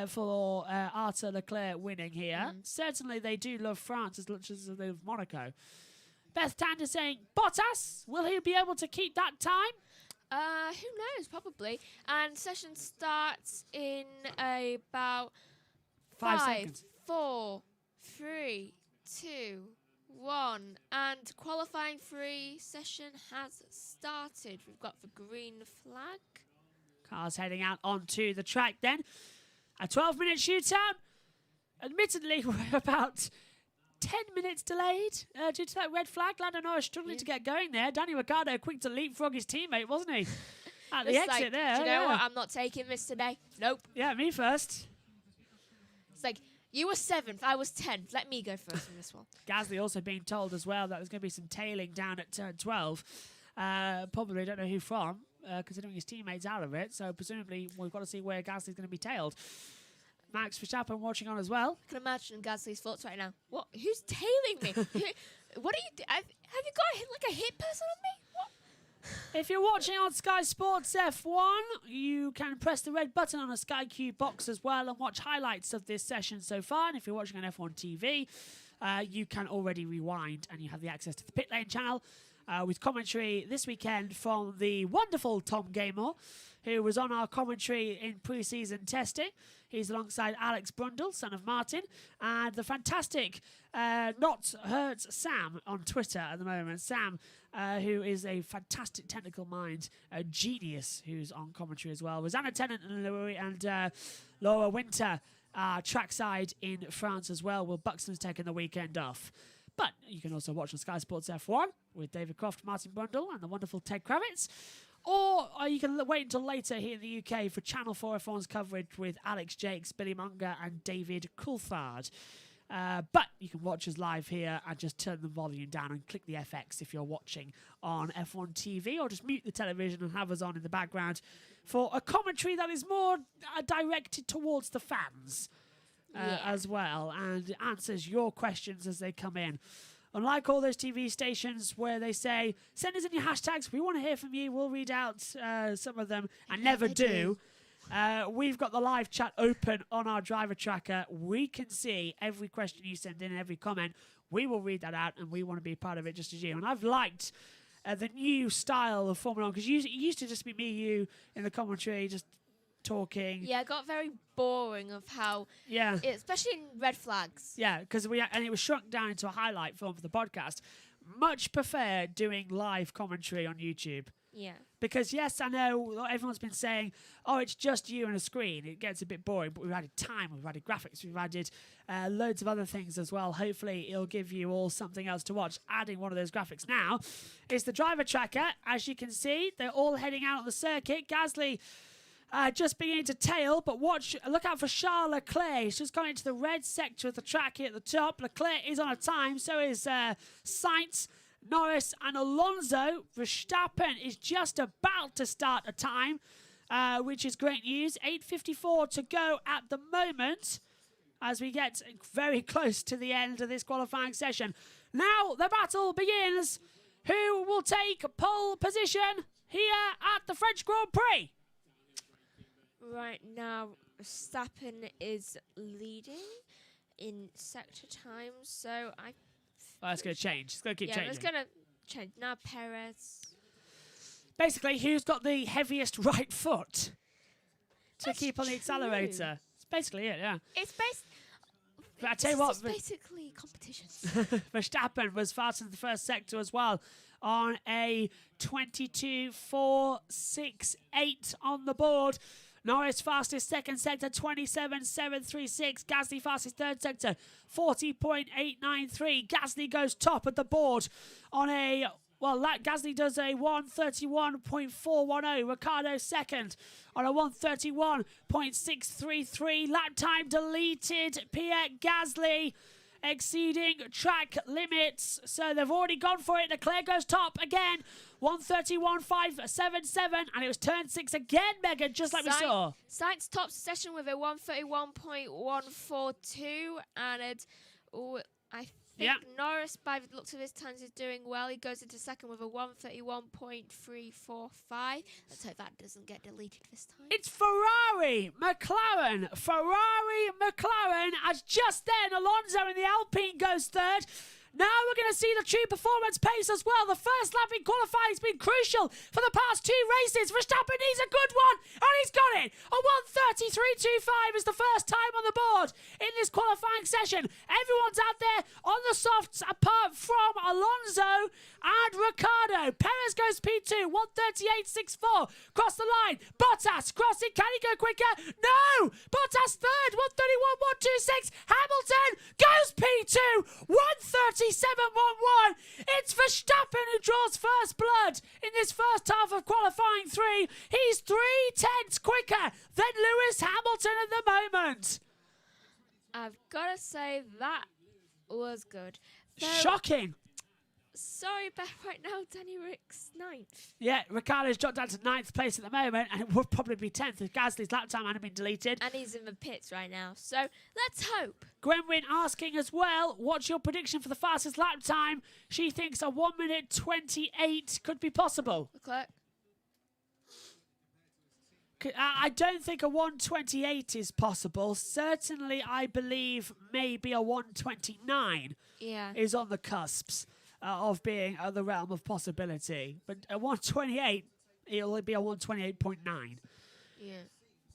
for Arthur Leclerc winning here. Certainly they do love France as much as they love Monaco. Beth Tander saying, Bottas, will he be able to keep that time? Who knows? Probably. And session starts in about 5 seconds. 4, 3, 2, 1. And qualifying 3 session has started. We've got the green flag. Cars heading out onto the track then. A 12-minute shootout. Admittedly, we're about 10 minutes delayed due to that red flag. Lando Norris struggling to get going there. Danny Ricciardo quick to leapfrog his teammate, wasn't he? At the exit there. Do you know what? I'm not taking this today. Nope. Yeah, me first. It's like, you were 7th, I was 10th. Let me go first in this one. Gasly also being told as well that there's going to be some tailing down at turn 12. Probably don't know who from, considering his teammates out of it. So presumably we've got to see where Gasly's going to be tailed. Max Verstappen watching on as well. I can imagine Gasly's thoughts right now. What? Who's tailing me? What are you have you got a hit person on me? What? If you're watching on Sky Sports F1, you can press the red button on a Sky Q box as well and watch highlights of this session so far. And if you're watching on F1 TV, you can already rewind and you have the access to the Pit Lane channel with commentary this weekend from the wonderful Tom Gaymore, who was on our commentary in pre-season testing. He's alongside Alex Brundle, son of Martin, and the fantastic Not Hurt Sam on Twitter at the moment. Sam, who is a fantastic technical mind, a genius, who's on commentary as well. Was Anna Tennant and Laura Winter trackside in France as well. Will Buxton's taking the weekend off. But you can also watch on Sky Sports F1 with David Croft, Martin Brundle, and the wonderful Ted Kravitz. Or you can wait until later here in the UK for Channel 4 F1's coverage with Alex Jakes, Billy Munger and David Coulthard. But you can watch us live here and just turn the volume down and click the FX if you're watching on F1 TV, or just mute the television and have us on in the background for a commentary that is more directed towards the fans as well, and answers your questions as they come in. Unlike all those TV stations where they say, send us in your hashtags, we want to hear from you, we'll read out some of them, and never do. We've got the live chat open on our driver tracker. We can see every question you send in, every comment. We will read that out, and we want to be part of it just as you. And I've liked the new style of Formula 1, because it used to just be me, you, in the commentary, just talking. Yeah, it got very boring of how, especially in red flags. Yeah, because it was shrunk down into a highlight film for the podcast. Much prefer doing live commentary on YouTube. Yeah. Because, yes, I know everyone's been saying, oh, it's just you and a screen. It gets a bit boring, but we've added time, we've added graphics, we've added loads of other things as well. Hopefully, it'll give you all something else to watch. Adding one of those graphics now is the driver tracker. As you can see, they're all heading out on the circuit. Gasly just beginning to tail, but look out for Charles Leclerc. He's just gone into the red sector of the track here at the top. Leclerc is on a time, so is Sainz, Norris and Alonso. Verstappen is just about to start a time, which is great news. 8:54 to go at the moment as we get very close to the end of this qualifying session. Now the battle begins. Who will take pole position? here at the French Grand Prix. Right now, Verstappen is leading in sector time, so It's going to change. It's going to keep yeah, changing. it's going to change. Now Perez. Basically, who's got the heaviest right foot to That's keep on the true. accelerator? It's basically it, yeah. It's But I tell you what, it's basically competitions. Verstappen was fast in the first sector as well on a 22.468 on the board. Norris fastest second sector, 27.736. Gasly fastest third sector, 40.893. Gasly goes top of the board on a... Well, Gasly does a 131.410. Ricciardo second on a 131.633. Lap time deleted. Pierre Gasly exceeding track limits. So they've already gone for it. Leclerc goes top again. 131.577. And it was turn 6 again, Megan, just like we saw. Sainz tops the session with a 131.142. And I think Norris, by the looks of his times, is doing well. He goes into second with a 131.345. Let's hope that doesn't get deleted this time. It's Ferrari, McLaren. Ferrari, McLaren, as just then Alonso in the Alpine goes third. Now we're going to see the true performance pace as well. The first lap in qualifying has been crucial for the past 2 races. Verstappen needs a good one, and he's got it. A 133.25 is the first time on the board in this qualifying session. Everyone's out there on the softs apart from Alonso and Ricciardo. Perez goes P2, 138.64. Cross the line. Bottas crossing. Can he go quicker? No! Bottas third, 131.126. Hamilton goes P2, 137.11. It's Verstappen who draws first blood in this first half of qualifying 3. He's 3/10 quicker than Lewis Hamilton at the moment. I've got to say that was good. Shocking. Sorry, but right now, Danny Rick's 9th. Yeah, Ricciardo's dropped down to 9th place at the moment, and it would probably be 10th if Gasly's lap time hadn't been deleted. And he's in the pits right now, so let's hope. Gwenwyn asking as well, what's your prediction for the fastest lap time? She thinks a 1:28 could be possible. Leclerc. I don't think a 1:28 is possible. Certainly, I believe maybe a 1:29 is on the cusps of being the realm of possibility. But a 1:28, it'll be a 1:28.9. Yeah.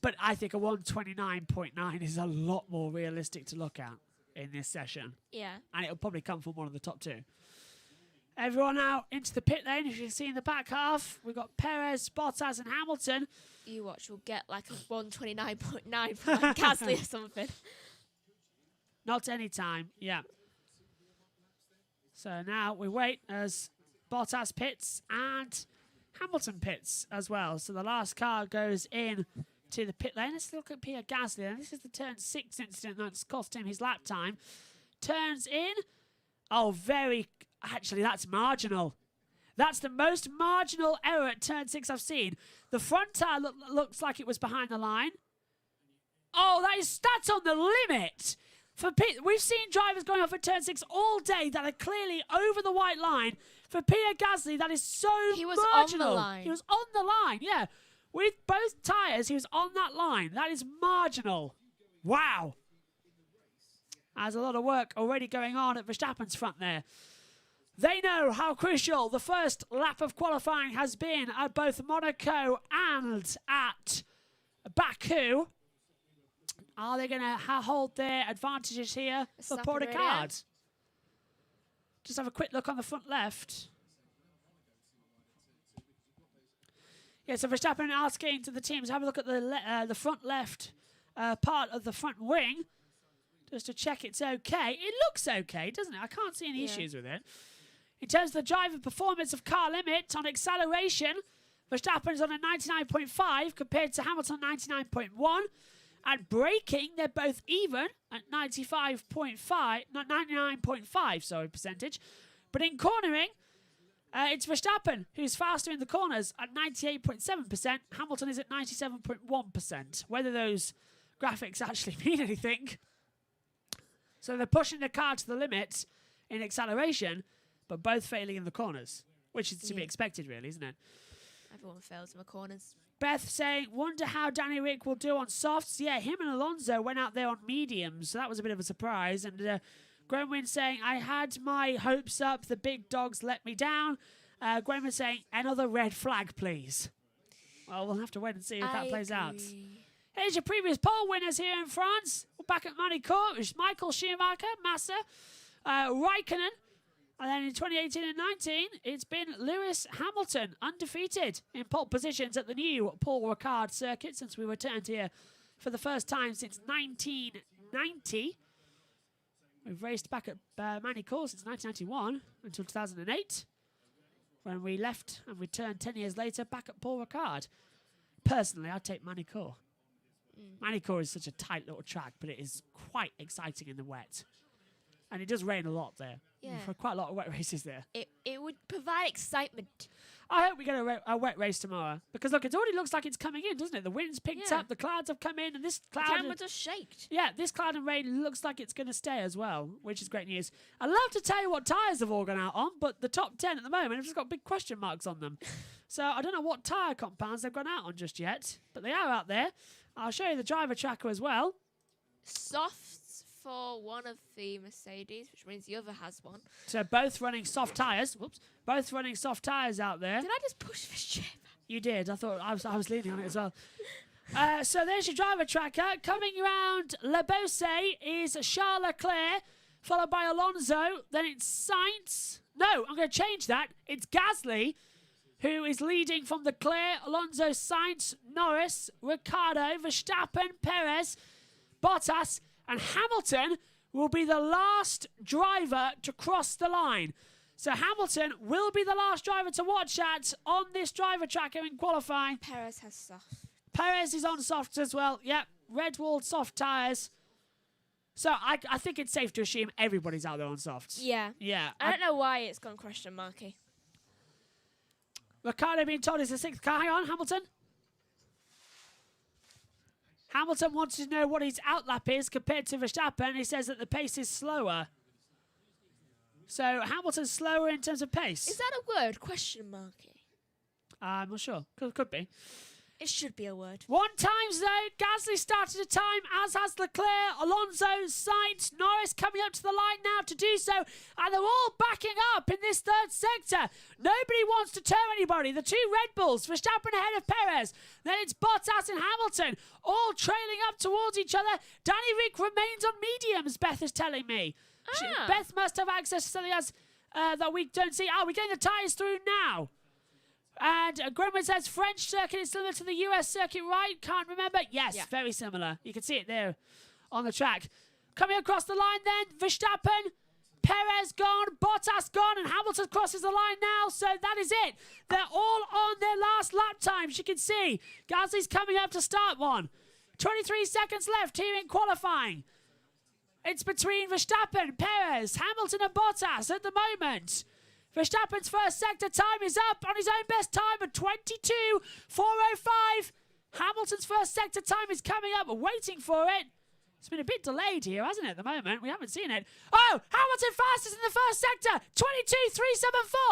But I think a 1:29.9 is a lot more realistic to look at in this session. Yeah. And it'll probably come from one of the top 2. Everyone out into the pit lane. As you can see in the back half, we've got Perez, Bottas and Hamilton. You watch, we'll get like a 129.9 from like Gasly or something. Not any time, yeah. So now we wait as Bottas pits and Hamilton pits as well. So the last car goes in to the pit lane. Let's look at Pierre Gasly. And this is the turn 6 incident that's cost him his lap time. Turns in. Oh, actually, that's marginal. That's the most marginal error at turn 6 I've seen. The front tyre looks like it was behind the line. Oh, that's on the limit. We've seen drivers going off at turn 6 all day that are clearly over the white line. For Pierre Gasly, that is so He was marginal. on the line. He was on the line, yeah. With both tyres, he was on that line. That is marginal. Wow. There's a lot of work already going on at Verstappen's front there. They know how crucial the first lap of qualifying has been at both Monaco and at Baku. Are they going to hold their advantages here for Paul Ricard? Just have a quick look on the front left. Yeah, so Verstappen asking to the teams, have a look at the front left part of the front wing, just to check it's okay. It looks okay, doesn't it? I can't see any issues with it. In terms of the driver performance of car limit on acceleration, Verstappen's on a 99.5 compared to Hamilton 99.1. At braking, they're both even at 99.5 percentage. But in cornering, it's Verstappen who's faster in the corners at 98.7%. Hamilton is at 97.1%. Whether those graphics actually mean anything. So they're pushing the car to the limit in acceleration, but both failing in the corners, which is to be expected, really, isn't it? Everyone fails in the corners. Beth saying, wonder how Danny Rick will do on softs. Yeah, him and Alonso went out there on mediums, so that was a bit of a surprise. And Gwenwyn saying, I had my hopes up. The big dogs let me down. Gwenwyn saying, another red flag, please. Well, we'll have to wait and see if that plays out. Here's your previous pole winners here in France. We're back at Manicourt. It's Michael Schumacher, Massa, Raikkonen. And then in 2018 and 19, it's been Lewis Hamilton, undefeated in pole positions at the new Paul Ricard circuit since we returned here for the first time since 1990. We've raced back at Manicourt since 1991 until 2008, when we left and returned 10 years later back at Paul Ricard. Personally, I'd take Manicourt. Manicourt is such a tight little track, but it is quite exciting in the wet. And it does rain a lot there. Yeah. For quite a lot of wet races there. It would provide excitement. I hope we get a wet race tomorrow. Because, look, it already looks like it's coming in, doesn't it? The wind's picked up, the clouds have come in, and this cloud... The camera just shaked. Yeah, this cloud and rain looks like it's going to stay as well, which is great news. I'd love to tell you what tyres have all gone out on, but the top 10 at the moment have just got big question marks on them. So I don't know what tyre compounds they've gone out on just yet, but they are out there. I'll show you the driver tracker as well. Softs for one of the Mercedes, which means the other has one. So both running soft tyres. Whoops. Both running soft tyres out there. Did I just push this chair back? You did. I thought I was leaning on it as well. So there's your driver tracker. Coming around Le Beausset is Charles Leclerc, followed by Alonso. Then it's Sainz. No, I'm going to change that. It's Gasly, who is leading from Leclerc, Alonso, Sainz, Norris, Ricciardo, Verstappen, Perez, Bottas, and Hamilton will be the last driver to cross the line. So Hamilton will be the last driver to watch at on this driver tracker in qualifying. Perez has soft. Perez is on softs as well. Yep, red walled soft tyres. So I think it's safe to assume everybody's out there on softs. Yeah. Yeah. I don't know why it's gone question marky. Ricciardo being told it's the sixth car. Hang on, Hamilton. Hamilton wants to know what his outlap is compared to Verstappen. He says that the pace is slower. So Hamilton's slower in terms of pace. Is that a word? Question marky. I'm not sure. Could be. It should be a word. 1 times though, Gasly started a time, as has Leclerc, Alonso, Sainz, Norris coming up to the line now to do so, and they're all backing up in this third sector. Nobody wants to turn anybody. The two Red Bulls, Verstappen ahead of Perez. Then it's Bottas and Hamilton, all trailing up towards each other. Danny Rick remains on mediums, Beth is telling me. Beth must have access to something else that we don't see. We're getting the tyres through now. And Grenwood says French circuit is similar to the US circuit, right? Can't remember. Yes, yeah. Very similar. You can see it there on the track. Coming across the line then, Verstappen, Perez gone, Bottas gone, and Hamilton crosses the line now. So that is it. They're all on their last lap times, you can see. Gasly's coming up to start one. 23 seconds left here in qualifying. It's between Verstappen, Perez, Hamilton and Bottas at the moment. Verstappen's first sector time is up on his own best time of 22.405. Hamilton's first sector time is coming up, waiting for it. It's been a bit delayed here, hasn't it, at the moment? We haven't seen it. Oh, Hamilton fastest in the first sector,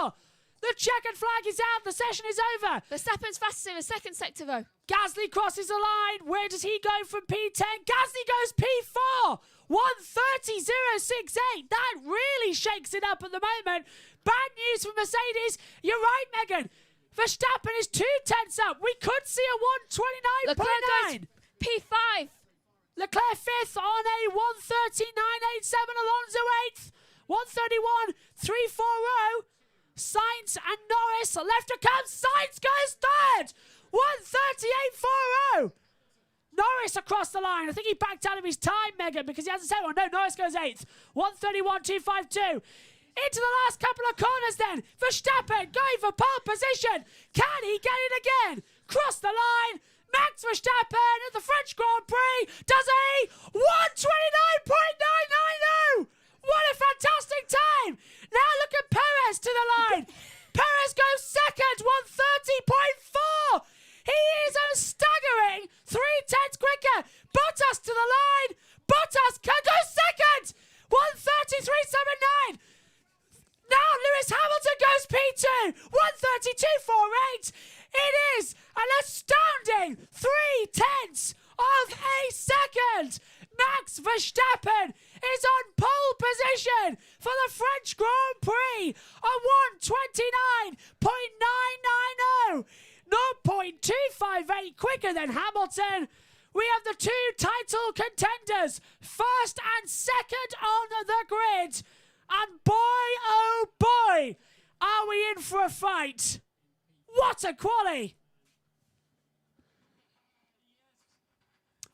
22.374. The checkered flag is out. The session is over. Verstappen's fastest in the second sector, though. Gasly crosses the line. Where does he go from P10? Gasly goes P4. 1:30.068. That really shakes it up at the moment. Bad news for Mercedes. You're right, Megan. Verstappen is 2 tenths up. We could see a 1:29.9. P5. Leclerc 5th on a 1:39.87. Alonso 8th. 1:31.340. Sainz and Norris left to come. Sainz goes 3rd. 1:38.40. Norris across the line. I think he backed out of his time, Megan, because he hasn't said one. No, Norris goes 8th. 1:31.252. Into the last couple of corners then. Verstappen going for pole position. Can he get it again? Cross the line. Max Verstappen at the French Grand Prix does a 1:29.990. What a fantastic time. Now look at Perez to the line. Perez goes 2nd, 1:30.4. He is a staggering 3 tenths quicker. Bottas to the line. Bottas can go 2nd, 1:33.79. Now Lewis Hamilton goes P2, 1:32.48. It is on pole position for the French Grand Prix on 1:29.990. 0.258 quicker than Hamilton. We have the two title contenders, first and second on the grid. And boy, oh boy, are we in for a fight. What a quali!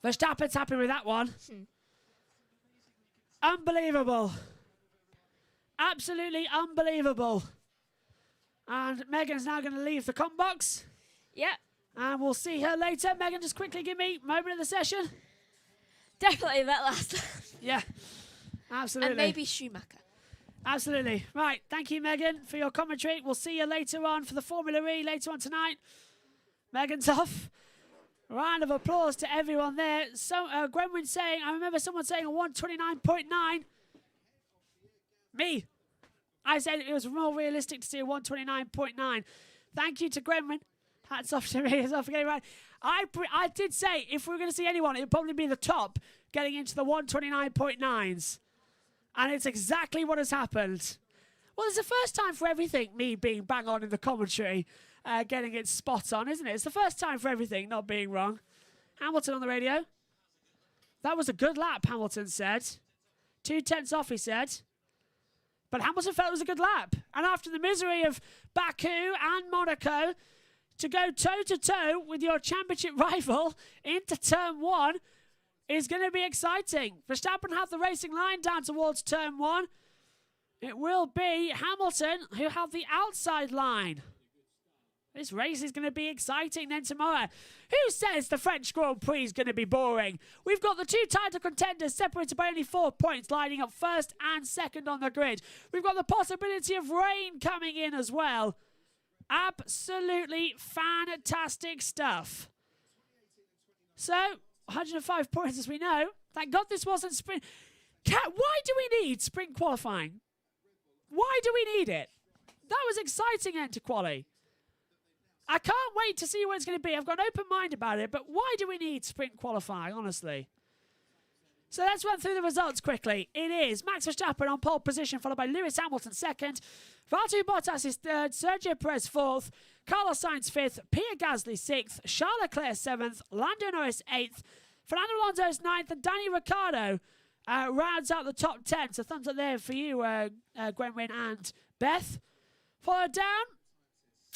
Verstappen's happy with that one. Unbelievable. Absolutely unbelievable. And Megan's now going to leave the comm box. Yep. And we'll see her later. Megan, just quickly give me a moment of the session. Definitely that last. Yeah, absolutely. And maybe Schumacher. Absolutely. Right, thank you, Megan, for your commentary. We'll see you later on for the Formula E later on tonight. Megan's off. Round of applause to everyone there. So, Gwenwyn saying, I remember someone saying a 129.9. Me. I said it was more realistic to see a 129.9. Thank you to Gwenwyn. Hats off to me as well for getting right. I did say if we were going to see anyone, it would probably be the top getting into the 129.9s. And it's exactly what has happened. Well, it's the first time for everything, me being bang on in the commentary, getting it spot on, isn't it? It's the first time for everything not being wrong. Hamilton on the radio. That was a good lap, Hamilton said. 2/10 off, he said. But Hamilton felt it was a good lap. And after the misery of Baku and Monaco, to go toe-to-toe with your championship rival into turn one is going to be exciting. Verstappen have the racing line down towards turn one. It will be Hamilton who have the outside line. This race is going to be exciting then tomorrow. Who says the French Grand Prix is going to be boring? We've got the two title contenders separated by only 4 points, lining up first and second on the grid. We've got the possibility of rain coming in as well. Absolutely fantastic stuff. So, 105 points as we know. Thank God this wasn't sprint. Why do we need sprint qualifying? Why do we need it? That was exciting end to quali. I can't wait to see what it's going to be. I've got an open mind about it, but why do we need sprint qualifying, honestly? So let's run through the results quickly. It is Max Verstappen on pole position, followed by Lewis Hamilton second. Valtteri Bottas is third. Sergio Perez fourth. Carlos Sainz fifth. Pierre Gasly sixth. Charles Leclerc seventh. Lando Norris eighth. Fernando Alonso is ninth. And Danny Ricciardo rounds out the top 10. So thumbs up there for you, Gwenwyn and Beth. Followed down,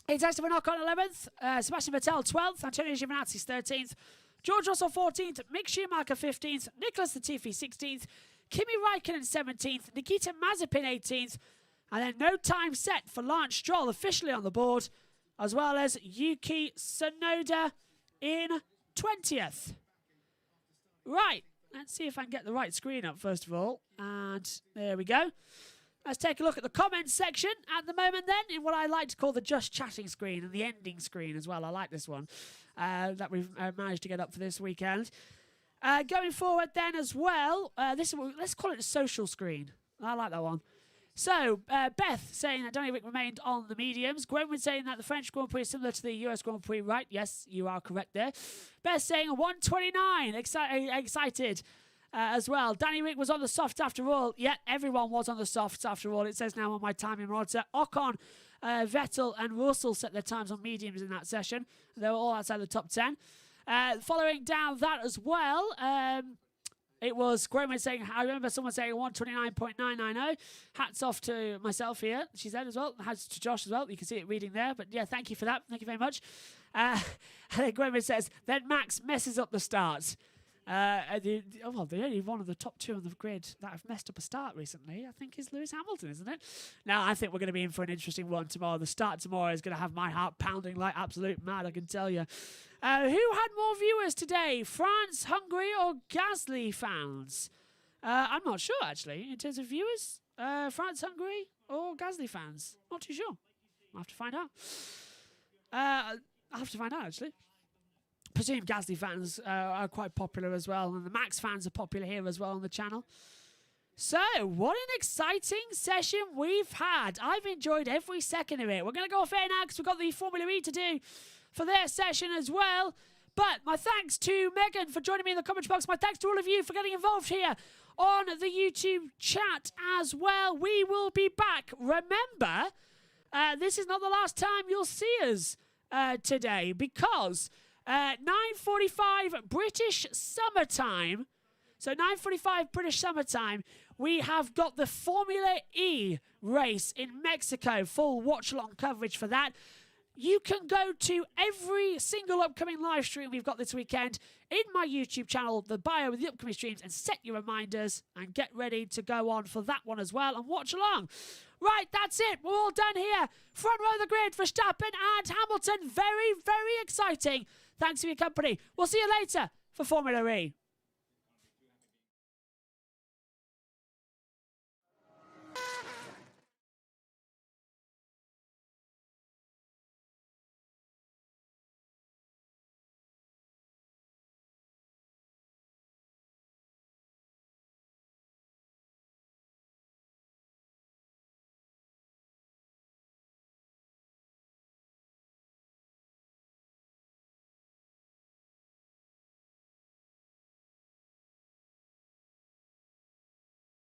it's Esteban Ocon 11th. Sebastian Vettel 12th. Antonio Giovinazzi 13th. George Russell 14th. Mick Schumacher 15th. Nicholas Latifi 16th. Kimi Räikkönen 17th. Nikita Mazepin 18th. And then no time set for Lance Stroll officially on the board, as well as Yuki Tsunoda in 20th. Right, let's see if I can get the right screen up first of all. And there we go. Let's take a look at the comments section at the moment then, in what I like to call the just chatting screen and the ending screen as well. I like this one that we've managed to get up for this weekend. Going forward then as well, let's call it the social screen. I like that one. So, Beth saying that Danny Rick remained on the mediums. Gwenwyn saying that the French Grand Prix is similar to the US Grand Prix. Right, yes, you are correct there. Beth saying a 129. Excited as well. Danny Rick was on the soft after all. Yeah, everyone was on the softs after all. It says now on my timing monitor. Ocon, Vettel and Russell set their times on mediums in that session. They were all outside the top 10. Following down that as well, it was Gwenwyn saying, I remember someone saying 129.990. Hats off to myself here, she said as well. Hats to Josh as well. You can see it reading there. But yeah, thank you for that. Thank you very much. And then Gwenwyn says, then Max messes up the starts. The only one of the top two on the grid that have messed up a start recently, I think, is Lewis Hamilton, isn't it? Now, I think we're going to be in for an interesting one tomorrow. The start tomorrow is going to have my heart pounding like absolute mad, I can tell you. Who had more viewers today? France, Hungary, or Gasly fans? I'm not sure, actually, in terms of viewers. France, Hungary, or Gasly fans? Not too sure. I'll have to find out. Actually. Presume Gasly fans are quite popular as well, and the Max fans are popular here as well on the channel. So, what an exciting session we've had. I've enjoyed every second of it. We're going to go off air now because we've got the Formula E to do for their session as well. But my thanks to Megan for joining me in the comment box. My thanks to all of you for getting involved here on the YouTube chat as well. We will be back. Remember, this is not the last time you'll see us today, because 9:45 British summertime. So 9:45 British summertime, we have got the Formula E race in Mexico. Full watch-along coverage for that. You can go to every single upcoming live stream we've got this weekend in my YouTube channel, the bio with the upcoming streams, and set your reminders and get ready to go on for that one as well and watch along. Right, that's it. We're all done here. Front row of the grid, Verstappen and Hamilton. Very, very exciting. Thanks for your company. We'll see you later for Formula E.